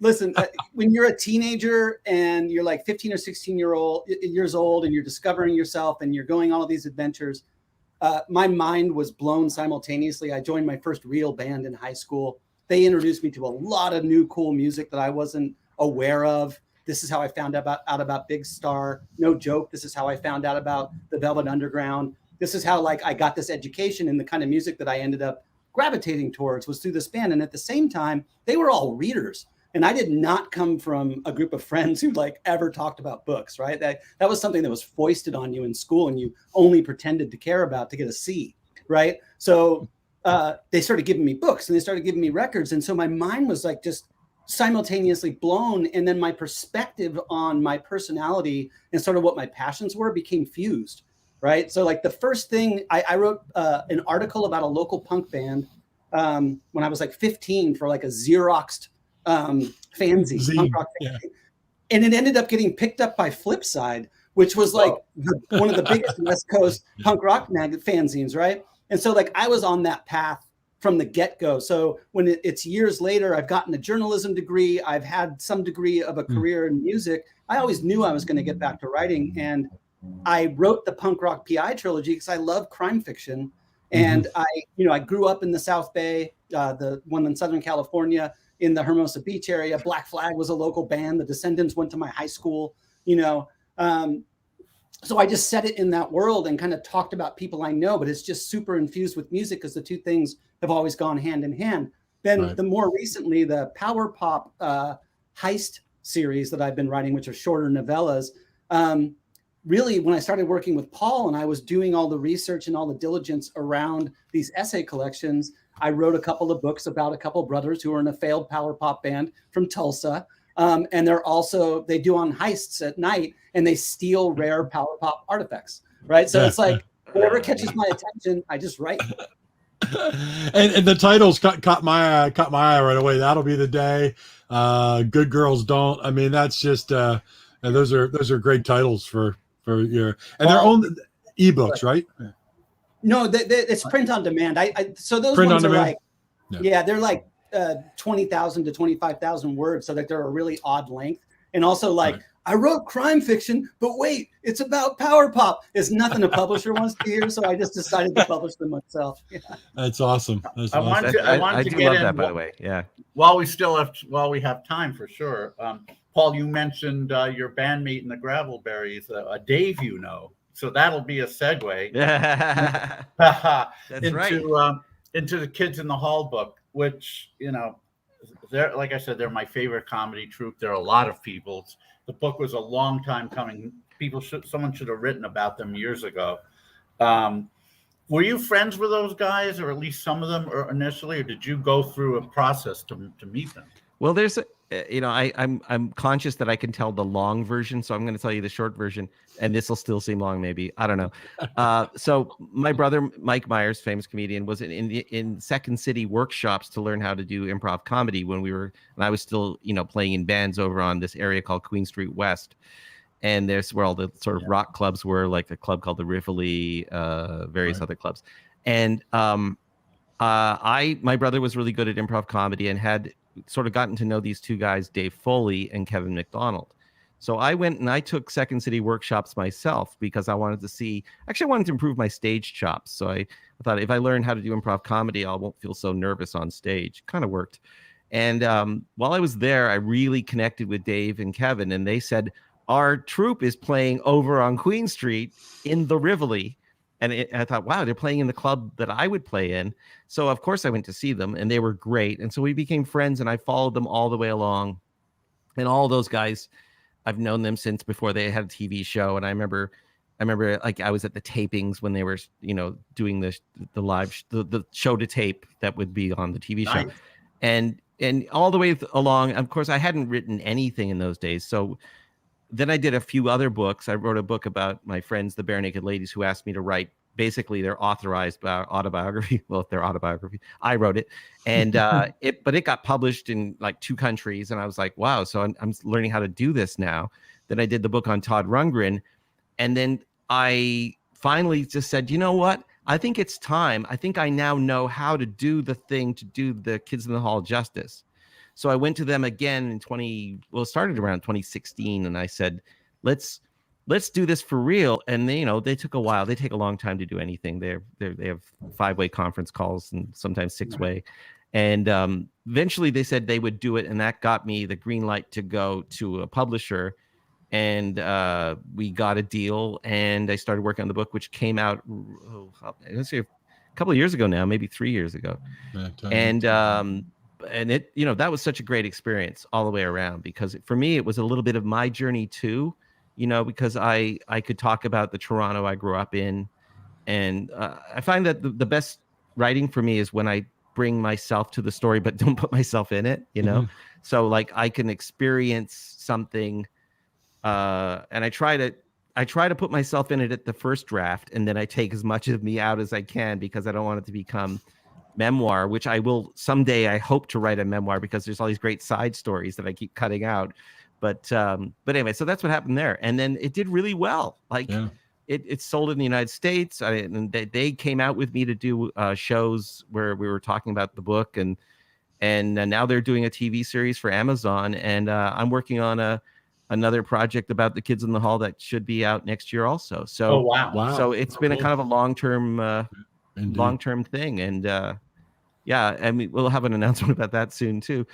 Listen, when you're a teenager and you're like 15 or 16 years old and you're discovering yourself and you're going on all these adventures, my mind was blown simultaneously. I joined my first real band in high school. They introduced me to a lot of new cool music that I wasn't aware of. This is how I found out about Big Star. No joke. This is how I found out about the Velvet Underground. This is how I got this education in the kind of music that I ended up gravitating towards was through this band. And at the same time, they were all readers. And I did not come from a group of friends who ever talked about books, right? That was something that was foisted on you in school, and you only pretended to care about to get a C, right? So they started giving me books, and they started giving me records. And so my mind was just simultaneously blown. And then my perspective on my personality and sort of what my passions were became fused, right? So the first thing I wrote an article about a local punk band when I was 15 for a Xeroxed fanzine, punk rock fanzine. And it ended up getting picked up by Flipside, which was one of the biggest West Coast punk rock fanzines, right? And so I was on that path from the get-go. So when it's years later, I've gotten a journalism degree, I've had some degree of a career in music, I always knew I was going to get back to writing. And I wrote the punk rock PI trilogy because I love crime fiction. And I grew up in the South Bay, the one in Southern California, in the Hermosa Beach area. Black Flag was a local band. The Descendants went to my high school, so I just set it in that world and kind of talked about people I know, but it's just super infused with music because the two things have always gone hand in hand. Then the more recently, the power pop heist series that I've been writing, which are shorter novellas, really, when I started working with Paul and I was doing all the research and all the diligence around these essay collections, I wrote a couple of books about a couple of brothers who were in a failed power pop band from Tulsa. And they do on heists at night, and they steal rare power pop artifacts, right? So it's like whatever catches my attention, I just write.
And the titles caught my eye right away. That'll Be the Day. Good Girls Don't. I mean, that's just those are great titles for your their own ebooks, right?
No, it's print on demand. So those
print
ones
on
are
demand?
like, they're like 20,000 to 25,000 words, so that they're a really odd length. And also, like, I wrote crime fiction, but wait, it's about power pop. It's nothing a publisher wants to hear, so I just decided to publish them myself. Yeah.
That's awesome.
I wanted to
do
get
love
in,
that, by the way. Yeah.
While we have time for sure. Paul, you mentioned your bandmate in the Gravelberries, Dave, so that'll be a segue.
That's right.
Into the Kids in the Hall book, which, they're, like I said, they're my favorite comedy troupe. There are a lot of people. The book was a long time coming. Someone should have written about them years ago. Were you friends with those guys, or at least some of them initially, or did you go through a process to meet them?
Well, I'm conscious that I can tell the long version, so I'm going to tell you the short version, and this will still seem long, maybe. I don't know. So my brother, Mike Myers, famous comedian, was in Second City workshops to learn how to do improv comedy and I was still, playing in bands over on this area called Queen Street West. And there's where all the sort of rock clubs were, like a club called the Rivoli, various other clubs. And my brother was really good at improv comedy and had sort of gotten to know these two guys, Dave Foley and Kevin McDonald. So I went and I took Second City workshops myself because I wanted to improve my stage chops. So I thought if I learn how to do improv comedy, I won't feel so nervous on stage. Kind of worked. And while I was there, I really connected with Dave and Kevin, and they said, our troupe is playing over on Queen Street in the Rivoli. And I thought, wow, they're playing in the club that I would play in. So, of course, I went to see them, and they were great. And so we became friends, and I followed them all the way along. And all those guys, I've known them since before they had a TV show. And I remember like I was at the tapings when they were, doing the live, the show to tape that would be on the TV show. And all the way along, of course, I hadn't written anything in those days. So then I did a few other books. I wrote a book about my friends, the Bare Naked Ladies, who asked me to write basically their authorized autobiography. Well, their autobiography. I wrote it, and but it got published in like 2 countries, and I was like, wow. So I'm learning how to do this now. Then I did the book on Todd Rundgren, and then I finally just said, you know what? I think it's time. I think I now know how to do the thing to do the Kids in the Hall justice. So I went to them again it started around 2016, and I said, let's do this for real. And they took a while. They take a long time to do anything. They have 5-way conference calls and sometimes 6-way. And eventually they said they would do it, and that got me the green light to go to a publisher. And we got a deal, and I started working on the book, which came out let's say a couple of years ago now, maybe 3 years ago. And it, that was such a great experience all the way around, because for me, it was a little bit of my journey too, because I could talk about the Toronto I grew up in. And I find that the best writing for me is when I bring myself to the story, but don't put myself in it,
Mm-hmm.
So like I can experience something and I try to put myself in it at the first draft, and then I take as much of me out as I can, because I don't want it to become memoir, which I will someday. I hope to write a memoir, because there's all these great side stories that I keep cutting out. But anyway, so that's what happened there. And then it did really well. Like it sold in the United States. And they came out with me to do shows where we were talking about the book, and now they're doing a TV series for Amazon. And I'm working on another project about the Kids in the Hall that should be out next year also. So
wow.
So it's been a kind of a long-term thing. And and we'll have an announcement about that soon too.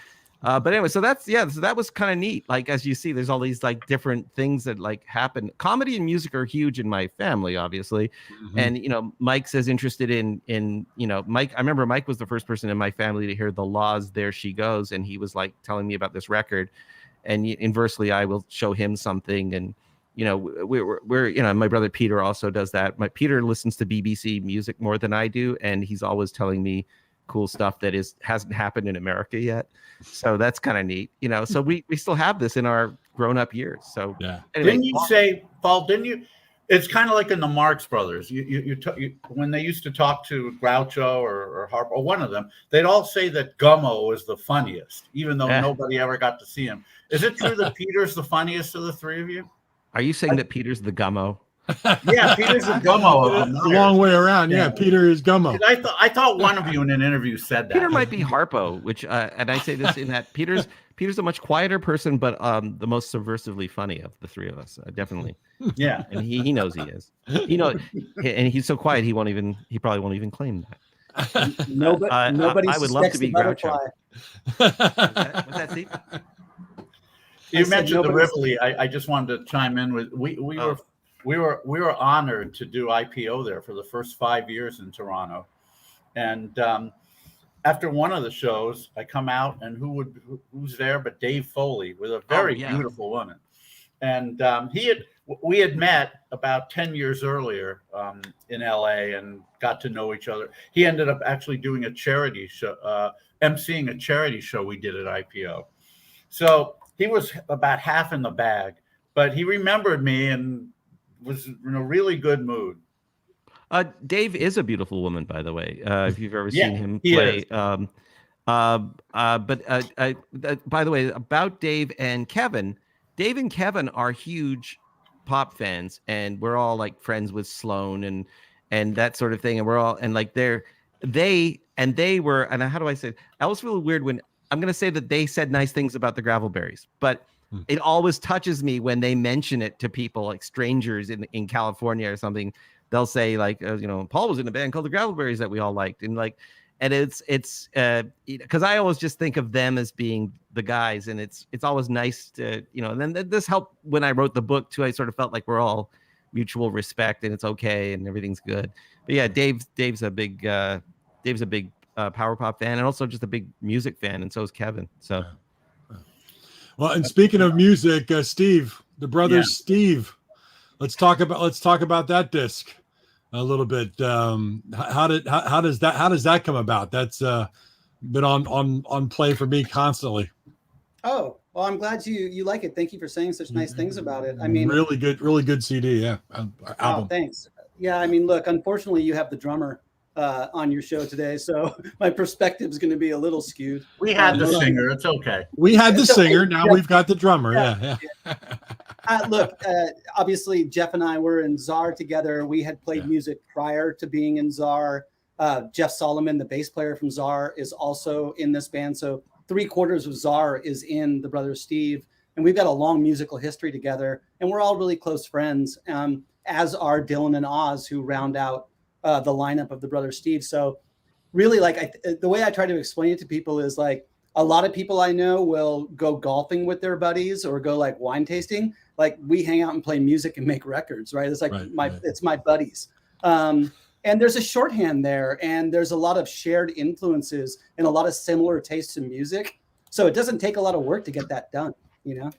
But anyway, so that was kind of neat. Like, as you see, there's all these like different things that like happen. Comedy and music are huge in my family, obviously. Mm-hmm. And Mike's as interested in Mike. I remember Mike was the first person in my family to hear The Law's There She Goes, and he was like telling me about this record. And inversely, I will show him something, and we're my brother Peter also does that. Peter listens to BBC music more than I do, and he's always telling me cool stuff that hasn't happened in America yet. So that's kind of neat, you know. So we still have this in our grown-up years. So
yeah.
Anyway, didn't you say, Paul? Didn't you? It's kind of like in the Marx Brothers. You when they used to talk to Groucho or Harpo, or one of them, they'd all say that Gummo was the funniest, even though nobody ever got to see him. Is it true that Peter's the funniest of the three of you?
Are you saying that Peter's the Gummo?
Yeah, Peter's the Gummo.
It's a long way around. Yeah, Peter is Gummo.
I thought one of you in an interview said that.
Peter might be Harpo, which and I say this in that Peter's a much quieter person, but the most subversively funny of the three of us, definitely.
Yeah,
and he knows he is. You know, and he's so quiet he probably won't even claim that.
Nobody
I would love to be Groucho. What's that, Steve?
You mentioned the Rivoli. I just wanted to chime in with we were honored to do IPO there for the first 5 years in Toronto, and after one of the shows, I come out and who's there but Dave Foley with a very beautiful woman, and we had met about 10 years earlier in LA and got to know each other. He ended up actually doing a charity show, emceeing a charity show we did at IPO. So he was about half in the bag, but he remembered me and was in a really good mood.
Dave is a beautiful woman, by the way. If you've ever seen him play. By the way, about Dave and Kevin are huge pop fans, and we're all like friends with Sloan and that sort of thing, and we're all and like they were, and how do I say it? I always feel weird when I'm going to say that they said nice things about the Gravelberries, but it always touches me when they mention it to people like strangers in California or something. They'll say like, you know, Paul was in a band called the Gravelberries that we all liked, and like, and it's because I always just think of them as being the guys, and it's always nice to, you know. And then this helped when I wrote the book too. I sort of felt like we're all mutual respect, and it's okay, and everything's good. But yeah, Dave's a big power pop fan, and also just a big music fan, and so is Kevin. So,
well, and speaking of music, Steve, the brothers Steve, let's talk about that disc a little bit. How does that come about? That's been on play for me constantly.
Oh, well, I'm glad you like it. Thank you for saying such nice things about it. I mean,
really good CD. Yeah, album.
Oh, thanks. Yeah, I mean, look, unfortunately, you have the drummer on your show today, so my perspective is going to be a little skewed.
We had the singer. It's okay.
We had the singer. Now we've got the drummer. Yeah.
Look, obviously, Jeff and I were in Czar together. We had played music prior to being in Czar. Jeff Solomon, the bass player from Czar, is also in this band. So 3/4 of Czar is in the Brothers Steve. And we've got a long musical history together. And we're all really close friends, as are Dylan and Oz, who round out the lineup of the Brothers Steve. So really, like, the way I try to explain it to people is like, a lot of people I know will go golfing with their buddies or go like wine tasting. Like, we hang out and play music and make records, right? It's like it's my buddies. And there's a shorthand there, and there's a lot of shared influences and a lot of similar tastes in music. So it doesn't take a lot of work to get that done, you know?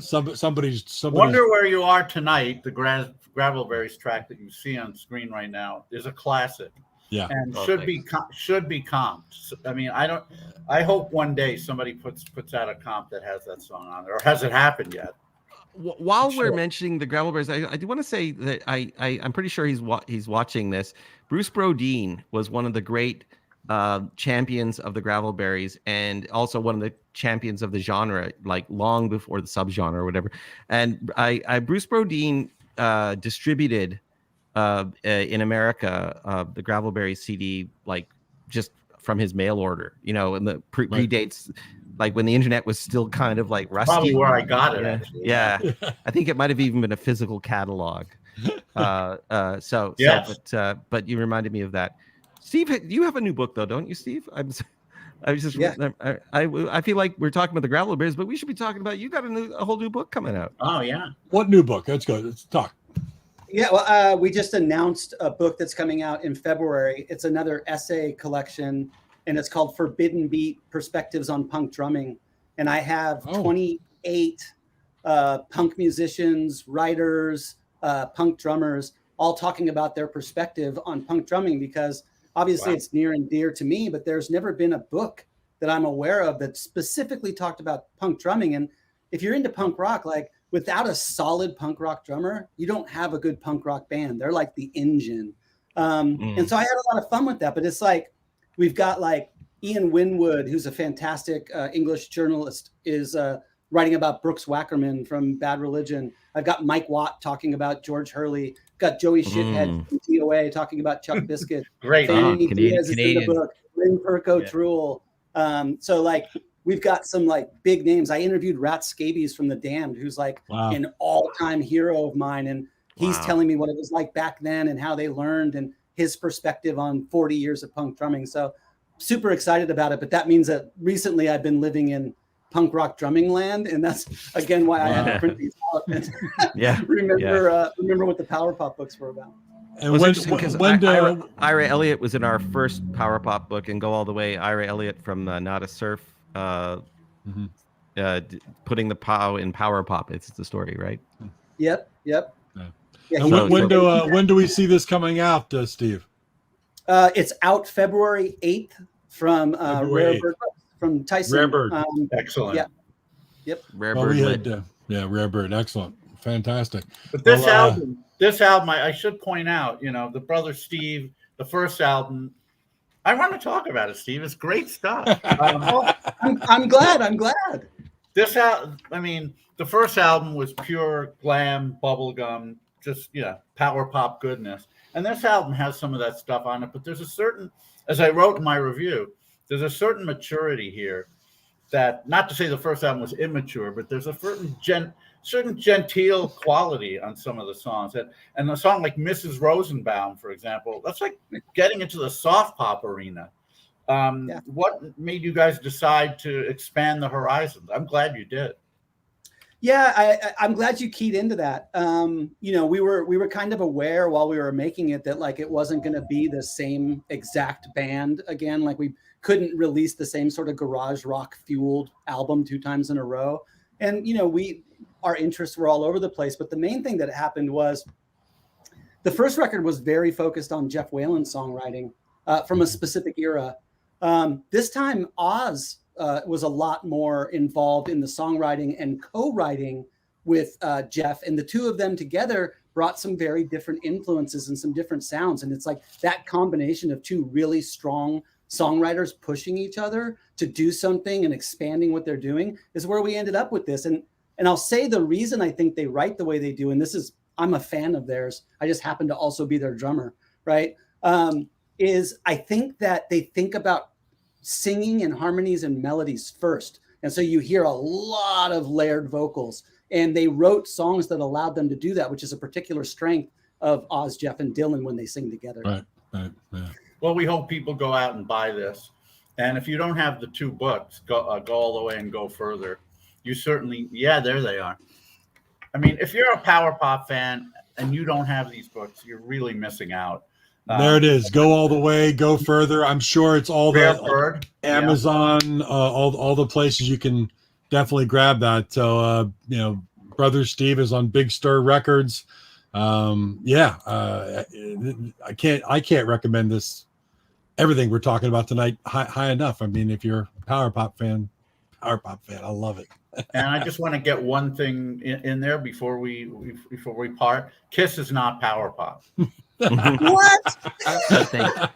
Somebody's
Wonder Where You Are Tonight, the Gravelberries track that you see on screen right now, is a classic.
Yeah,
and should be comped. I mean, I hope one day somebody puts out a comp that has that song on there. Or has it happened yet?
While we're mentioning the Gravelberries, I do want to say that I'm pretty sure he's watching this. Bruce Brodeen was one of the great champions of the Gravelberries, and also one of the champions of the genre, like long before the subgenre or whatever. And Bruce Brodeen distributed in America the Gravelberries CD, like just from his mail order, you know, and the predates, like when the internet was still kind of like rusty.
Probably where I got it, actually.
Yeah. I think it might have even been a physical catalog. But you reminded me of that. Steve, you have a new book though, don't you, Steve? I feel like we're talking about the Gravelberries, but we should be talking about, you got a whole new book coming out.
Oh yeah.
What new book? Let's go. Let's talk.
Yeah, well, we just announced a book that's coming out in February. It's another essay collection, and it's called Forbidden Beat: Perspectives on Punk Drumming. And I have 28 punk musicians, writers, punk drummers, all talking about their perspective on punk drumming, because obviously it's near and dear to me, but there's never been a book that I'm aware of that specifically talked about punk drumming. And if you're into punk rock, like without a solid punk rock drummer, you don't have a good punk rock band. They're like the engine. And so I had a lot of fun with that, but it's like, we've got like Ian Winwood, who's a fantastic English journalist, is writing about Brooks Wackerman from Bad Religion. I've got Mike Watt talking about George Hurley. Got Joey Shithead from TOA talking about Chuck Biscuit.
Great.
Canadian. In the book. Lynn Perko Truel. So like we've got some like big names. I interviewed Rat Scabies from The Damned, who's like an all-time hero of mine. And he's telling me what it was like back then and how they learned and his perspective on 40 years of punk drumming. So super excited about it. But that means that recently I've been living in punk rock drumming land, and that's again why I had to print these out and remember what the Power Pop books were about.
And Ira Elliott was in our first Power Pop book, and go all the way. Ira Elliott from Not a Surf, putting the POW in Power Pop. It's the story, right?
Yep.
Yeah, and when do we see this coming out, Steve?
It's out February 8th from Rare Bird. From Tyson.
Rare Bird.
Excellent.
Yeah. Yep.
Rare Bird.
Rare Bird. Excellent. Fantastic.
But this album, I should point out, the Brother Steve, the first album, I want to talk about it, Steve. It's great stuff.
I'm glad.
The first album was pure glam, bubblegum, just, power pop goodness. And this album has some of that stuff on it, but there's a certain, as I wrote in my review, there's a certain maturity here that, not to say the first album was immature, but there's a certain genteel quality on some of the songs. And a song like Mrs. Rosenbaum, for example, that's like getting into the soft pop arena. What made you guys decide to expand the horizons? I'm glad you did.
Yeah, I'm glad you keyed into that. We were kind of aware while we were making it that like it wasn't going to be the same exact band again. Like we couldn't release the same sort of garage rock fueled album 2 times in a row. And, our interests were all over the place. But the main thing that happened was the first record was very focused on Jeff Whalen's songwriting from a specific era. This time, Oz was a lot more involved in the songwriting and co-writing with Jeff. And the two of them together brought some very different influences and some different sounds. And it's like that combination of 2 really strong songwriters pushing each other to do something and expanding what they're doing is where we ended up with this. And I'll say the reason I think they write the way they do, and I'm a fan of theirs, I just happen to also be their drummer, right? Is I think that they think about singing and harmonies and melodies first. And so you hear a lot of layered vocals, and they wrote songs that allowed them to do that, which is a particular strength of Oz, Jeff, and Dylan when they sing together.
Right. Yeah.
Well, we hope people go out and buy this. And if you don't have the 2 books, go all the way and go further. You certainly, there they are. I mean, if you're a power pop fan and you don't have these books, you're really missing out.
There it is. Go all the way, go further. I'm sure it's all the Amazon, all the places you can definitely grab that. So, Brother Steve is on Big Stir Records. I can't recommend this. Everything we're talking about tonight high enough. I mean, if you're a power pop fan, I love it.
And I just want to get one thing in there before we part. Kiss is not power pop.
What?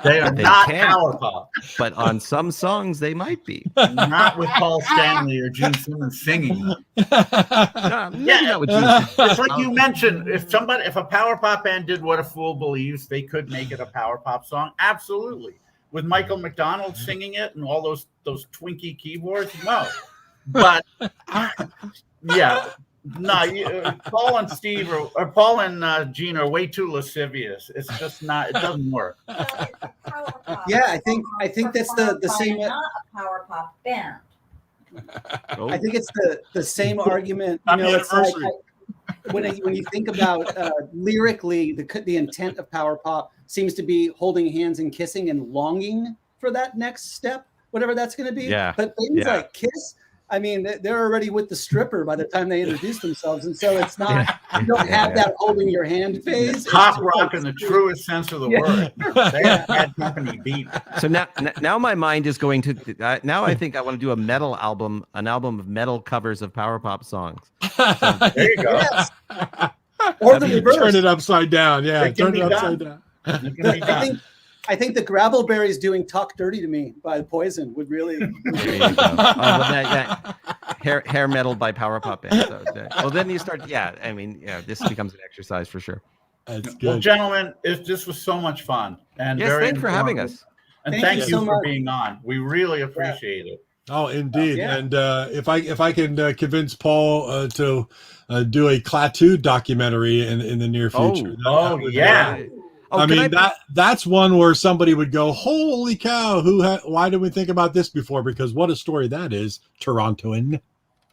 They are not power pop.
But on some songs, they might be.
Not with Paul Stanley or Gene Simmons singing.
It's
like you mentioned. If a power pop band did What a Fool Believes, they could make it a power pop song. Absolutely. With Michael McDonald singing it and all those Twinkie keyboards, no. But Paul and Steve or Paul and Gene are way too lascivious. It's just not. It doesn't work.
Yeah, I think that's the same.
Not a power pop band.
I think it's the same argument. It's like when you think about lyrically, the intent of power pop seems to be holding hands and kissing and longing for that next step, whatever that's going to be.
Yeah.
But things like Kiss, I mean, they're already with the stripper by the time they introduce themselves. And so it's not, you don't have that holding your hand phase.
Pop rock in the truest sense of the word. They have Bad Company beat.
So now my mind is going to, now I think I want to do a metal album, an album of metal covers of power pop songs.
So, there you go.
Yes. Or the reverse.
Turn it upside down. Yeah, turn it upside down.
I think the Gravelberries doing "Talk Dirty to Me" by Poison would really.
There you go. Hair metal by power pop band. So, well, then you start. Yeah, I mean, this becomes an exercise for sure.
That's good.
Well, gentlemen, this was so much fun, and
yes, thanks for having us.
And thank you for being on. We really appreciate it.
Oh, indeed. And if I can convince Paul to do a Klaatu documentary in the near future.
Oh yeah.
I mean, that's one where somebody would go, holy cow, why didn't we think about this before? Because what a story that is, Torontoan.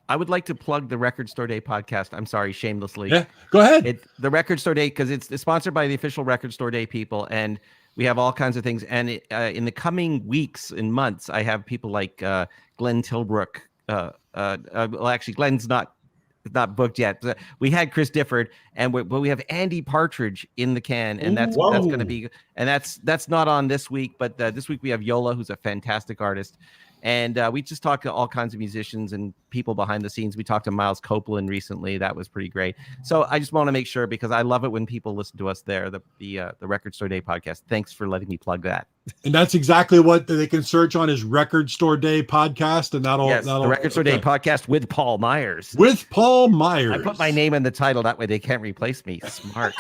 I would like to plug the Record Store Day podcast. I'm sorry, shamelessly.
Yeah, go ahead.
The Record Store Day, because it's sponsored by the official Record Store Day people, and we have all kinds of things. And in the coming weeks and months, I have people like Glenn Tilbrook. Well, actually, Glenn's not booked yet. We had Chris Difford, but we have Andy Partridge in the can, and that's going to be, and that's not on this week, but this week we have Yola, who's a fantastic artist, and we just talked to all kinds of musicians and people behind the scenes. We talked to Miles Copeland recently. That was pretty great. So I just want to make sure, because I love it when people listen to us there, the Record Store Day podcast. Thanks for letting me plug that.
And that's exactly what they can search on is Record Store Day podcast, and that'll
the Record Store Day podcast with Paul Myers.
With Paul Myers.
I put my name in the title, that way they can't replace me. Smart.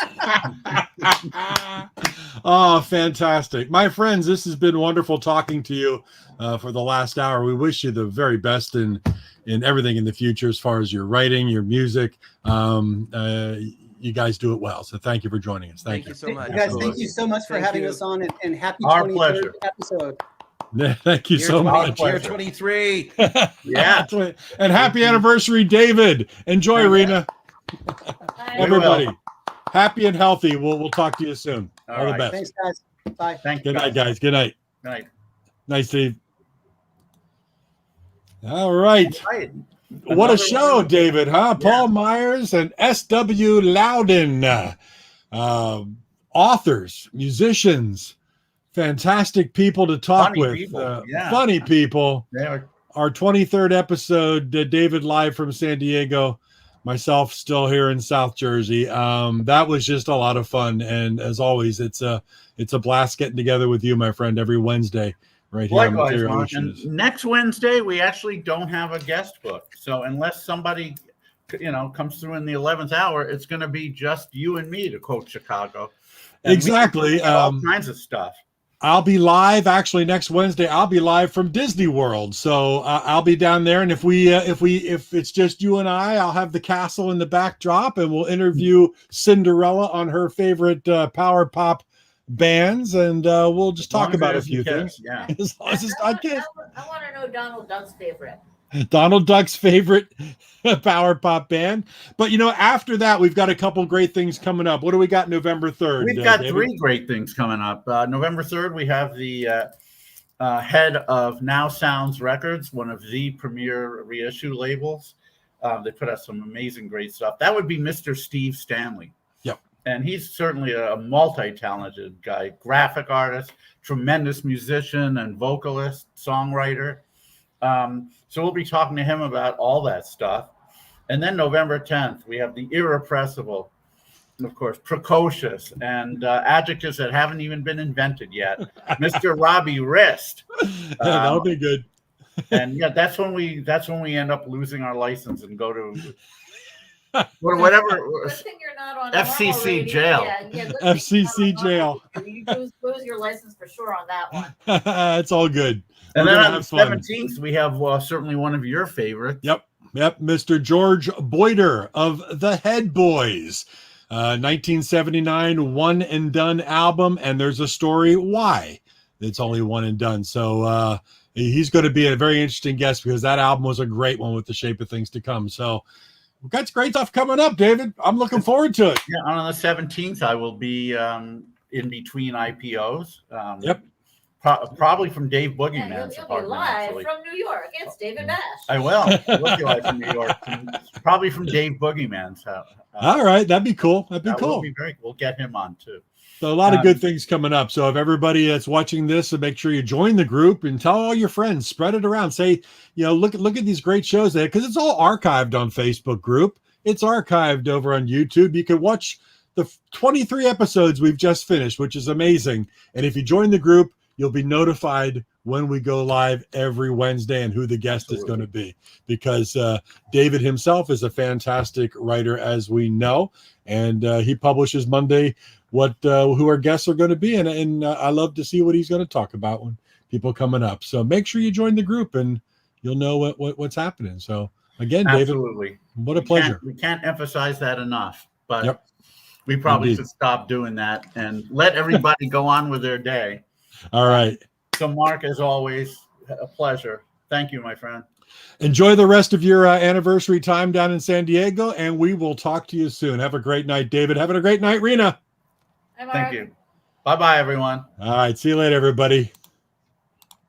Oh, fantastic. My friends, this has been wonderful talking to you for the last hour. We wish you the very best in everything in the future as far as your writing, your music. You guys do it well. So thank you for joining us. Thank you
so much.
You guys, thank you so much for having us on, and happy
Our
23rd
pleasure.
episode.
Thank you so much.
Year 23.
Yeah.
And happy anniversary, David. Enjoy, Rena. Everybody, happy and healthy. We'll talk to you soon. All the best.
Thanks, guys. Bye.
Thank you.
Good night, guys. Good night.
Good night.
Nice, Steve. All right. What a show, David, huh? Yeah. Paul Myers and S.W. Loudon, authors, musicians, fantastic people to talk
funny
with.
People.
Funny people.
Yeah.
Our 23rd episode, David live from San Diego, myself still here in South Jersey. That was just a lot of fun. And as always, it's a blast getting together with you, my friend, every Wednesday. Right here.
Likewise, Mark. And next Wednesday, we actually don't have a guest book. So unless somebody, comes through in the 11th hour, it's going to be just you and me to quote Chicago. And
exactly.
All kinds of stuff.
I'll be live actually next Wednesday. I'll be live from Disney World. So I'll be down there. And if it's just you and I'll have the castle in the backdrop, and we'll interview Cinderella on her favorite power pop bands, and we'll just talk about a few things.
Yeah.
As long as it's not kids.
I want to know Donald Duck's favorite.
Donald Duck's favorite power pop band. But after that, we've got a couple great things coming up. What do we got November 3rd?
We've got three great things coming up. November 3rd, we have the head of Now Sounds Records, one of the premier reissue labels. They put out some amazing, great stuff. That would be Mr. Steve Stanley. And he's certainly a multi-talented guy, graphic artist, tremendous musician and vocalist, songwriter. So we'll be talking to him about all that stuff. And then November 10th, we have the irrepressible, and of course, precocious, and adjectives that haven't even been invented yet, Mr. Robbie Wrist.
That'll be good.
And that's when we end up losing our license and go to whatever.
Good thing you're not on
FCC jail.
FCC jail.
You lose your license for sure on that one.
It's all good.
And then on the 17th, we have certainly one of your favorites.
Yep, Mr. George Boyder of the Head Boys. 1979 one and done album, and there's a story why it's only one and done. So he's going to be a very interesting guest, because that album was a great one with The Shape of Things to Come. So we've got great stuff coming up, David. I'm looking forward to it.
Yeah, on the 17th, I will be in between IPOs.
Yep.
Probably from Dave
Yeah,
Boogeyman's
you'll be
apartment.
live
Actually,
from New York. It's David Bash.
I will. I will be live from New York. Probably from Dave Boogeyman's house.
All right, that'd be cool. That'd be
that
cool.
Will be great. We'll get him on too.
So a lot of good things coming up. So if everybody that's watching this, so make sure you join the group and tell all your friends, spread it around. Say, look at these great shows there, because it's all archived on Facebook group. It's archived over on YouTube. You can watch the 23 episodes we've just finished, which is amazing. And if you join the group, you'll be notified when we go live every Wednesday and who the guest is going to be, because David himself is a fantastic writer, as we know, and he publishes Monday who our guests are going to be, and I love to see what he's going to talk about when people coming up. So make sure you join the group, and you'll know what's happening. So again,
absolutely,
David, what a pleasure.
We can't emphasize that enough, but we probably should stop doing that and let everybody go on with their day.
All right.
So Mark, as always, a pleasure. Thank you, my friend.
Enjoy the rest of your anniversary time down in San Diego, and we will talk to you soon. Have a great night, David. Having a great night, Rena.
Thank you. Bye-bye, everyone.
All right. See you later, everybody.